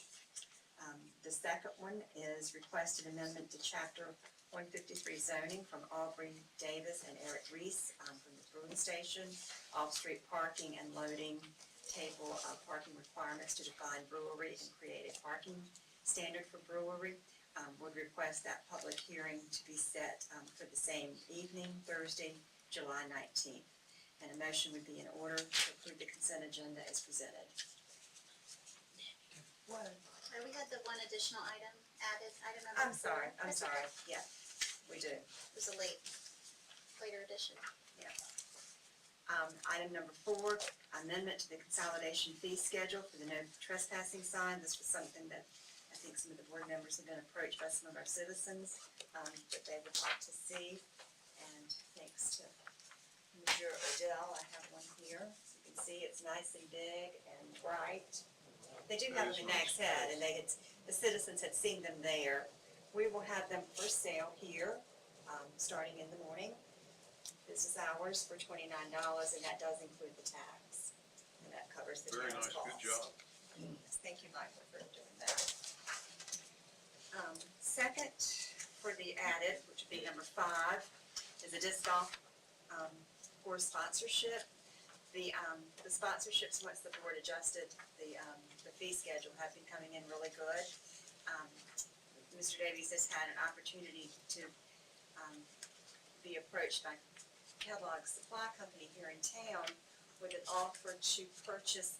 The second one is requested amendment to chapter 153 zoning from Aubrey Davis and Eric Reese from the fueling station, off-street parking and loading table parking requirements to define brewery and create a parking standard for brewery. Would request that public hearing to be set for the same evening, Thursday, July 19th. And a motion would be in order to approve the consent agenda as presented. What?
We had the one additional item added, item number 4.
I'm sorry,
That's okay.
yeah, we do.
It was a later addition.
Item number 4, amendment to the consolidation fee schedule for the no trespassing sign. This was something that I think some of the board members have been approached by some of our citizens, that they would like to see. And thanks to Mr. Odell, I have one here. As you can see, it's nice and big and bright. They do have them in Nags Head, and the citizens had seen them there. We will have them for sale here, starting in the morning. Business hours for $29, and that does include the tax. And that covers the
Very
town's
nice,
costs.
good job.
Yes, thank you, Michael, for doing that. Second, for the added, which would be number 5, is a disc golf course sponsorship. The sponsorships, once the board adjusted the fee schedule, have been coming in really good. Mr. Davies has had an opportunity to be approached by Kellogg's Supply Company here in town with an offer to purchase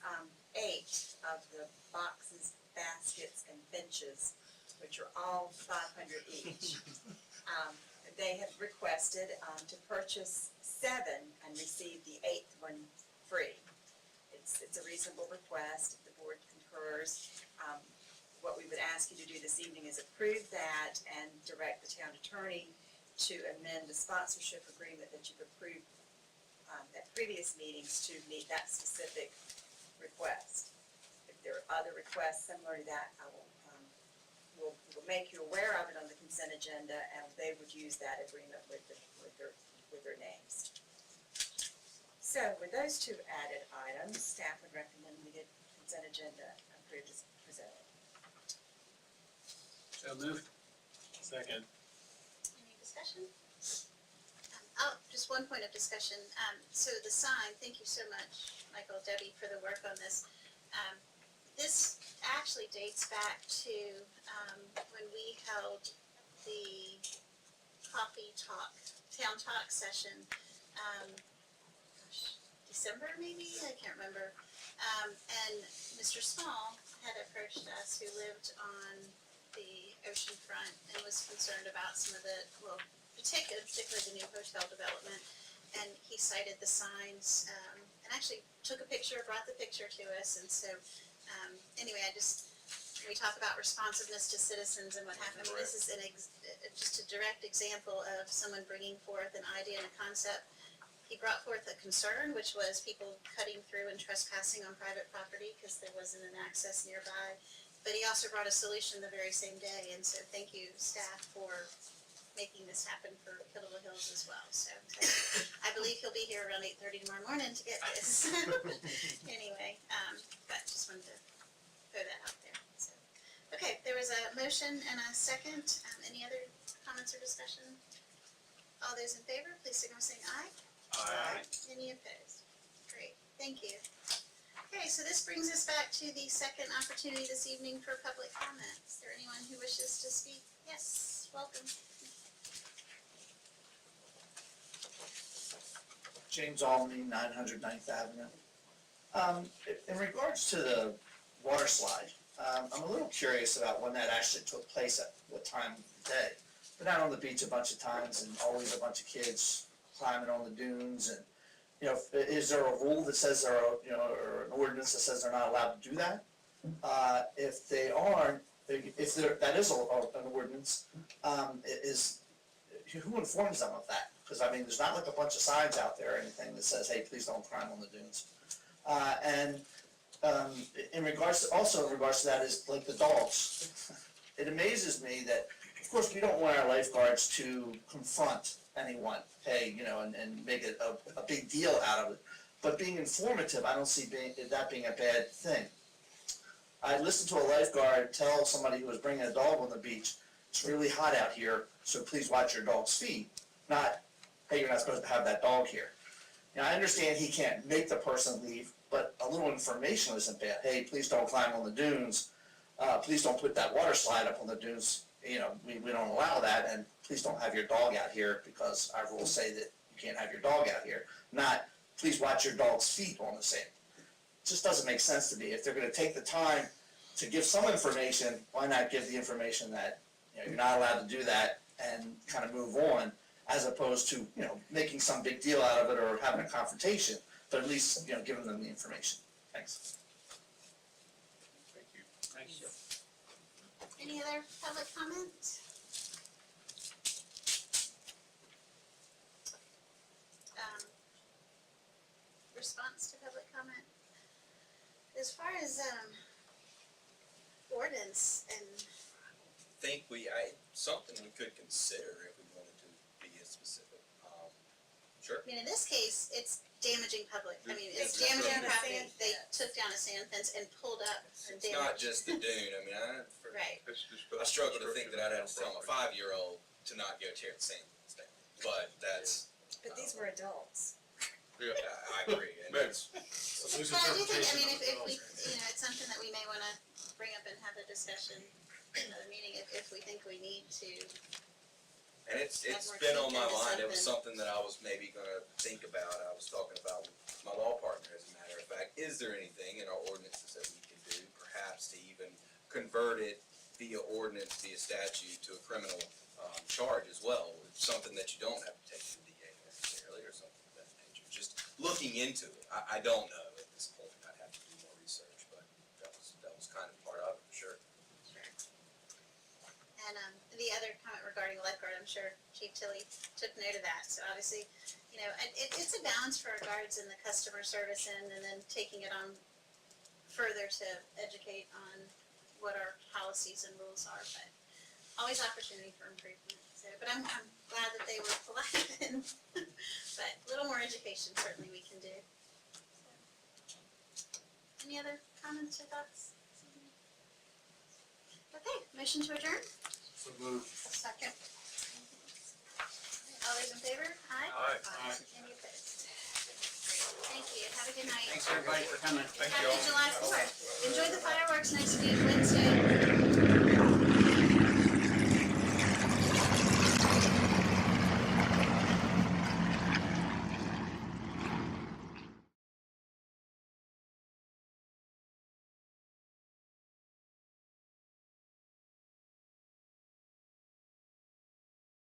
8 of the boxes, baskets, and benches, which are all $500 each. They have requested to purchase 7 and receive the 8th one free. It's a reasonable request, if the board concurs. What we would ask you to do this evening is approve that and direct the town attorney to amend the sponsorship agreement that you've approved at previous meetings to meet that specific request. If there are other requests similar to that, I will, we'll make you aware of it on the consent agenda, and they would use that agreement with their names. So with those 2 added items, staff would recommend we get consent agenda approved as presented.
So moved. Second.
Any discussion? Just one point of discussion. So the sign, thank you so much, Michael, Debbie, for the work on this. This actually dates back to when we held the coffee talk, town talk session, December maybe, I can't remember. And Mr. Small had approached us, who lived on the ocean front and was concerned about some of the, well, particularly the new hotel development. And he cited the signs, and actually took a picture, brought the picture to us. And so, anyway, we talk about responsiveness to citizens and what happened. I mean, this is just a direct example of someone bringing forth an idea and a concept. He brought forth a concern, which was people cutting through and trespassing on private property because there wasn't an access nearby. But he also brought a solution the very same day, and so thank you, staff, for making this happen for Killable Hills as well. So I believe he'll be here around 8:30 tomorrow morning to get this. Anyway, but just wanted to throw that out there. So, okay, there was a motion and a second. Any other comments or discussion? All those in favor, please signal by saying aye.
Aye.
Any opposed? Great, thank you. Okay, so this brings us back to the second opportunity this evening for public comment. Is there anyone who wishes to speak? Yes, welcome.
James Almy, 900 9th Avenue. In regards to the water slide, I'm a little curious about when that actually took place, at what time of the day. Been out on the beach a bunch of times and always a bunch of kids climbing on the dunes, and is there a rule that says or an ordinance that says they're not allowed to do that? If they aren't, if that is an ordinance, who informs them of that? Because I mean, there's not like a bunch of signs out there or anything that says, "Hey, please don't climb on the dunes." In regards to that is like the dogs. It amazes me that, of course, we don't want our lifeguards to confront anyone, hey, and make it a big deal out of it. But being informative, I don't see that being a bad thing. I listened to a lifeguard tell somebody who was bringing a dog on the beach, "It's really hot out here, so please watch your dog's feet." Not, "Hey, you're not supposed to have that dog here." Now, I understand he can't make the person leave, but a little information isn't bad. "Hey, please don't climb on the dunes. Please don't put that water slide up on the dunes. We don't allow that, and please don't have your dog out here because our rules say that you can't have your dog out here." Not, "Please watch your dog's feet on the sand." It just doesn't make sense to me. If they're gonna take the time to give some information, why not give the information that, you're not allowed to do that and kind of move on, as opposed to, making some big deal out of it or having a confrontation, but at least, giving them the information. Thanks.
Thank you.
Thank you.
Any other public comment? Response to public comment? As far as, ordinance and,
Think something we could consider if we wanted to be as specific. Sure.
I mean, in this case, it's damaging public, I mean, it's
Yeah,
damaging
it's
property,
sand
they
fence.
took down a sand fence and pulled up and
It's not
damaged.
just the dune, I mean,
Right,
I struggle to think that I'd have to tell my 5-year-old to not go tear the sand fence down, but that's,
But these were adults.
I agree, and that's,
but I do think, I mean, if we, you know, it's something that we may wanna bring up and have a discussion in another meeting, if we think we need to.
and it's
more
been on
teeth
my
into
mind, it was
something.
something that I was maybe gonna think about, I was talking about with my law partner, as a matter of fact, is there anything in our ordinances that we can do, perhaps to even convert it via ordinance, via statute, to a criminal, charge as well, something that you don't have to take to the DA necessarily, or something of that nature, just looking into it, I don't know at this point, I'd have to do more research, but that was kind of part of it, for sure.
Sure. And, the other comment regarding lifeguard, I'm sure Chief Tilly took note of that, so obviously, you know, it's a balance for our guards and the customer service end, and then taking it on further to educate on what our policies and rules are, but always opportunity for improvement, so, but I'm glad that they were polite and, but a little more education certainly we can do. So. Any other comments or thoughts? Okay, motion to adjourn?
So moved.
Second. All those in favor? Aye.
Aye.
Any opposed? Great, thank you, have a good night.
Thanks everybody for coming.
Happy July 4th. Enjoy the fireworks next week, Wednesday.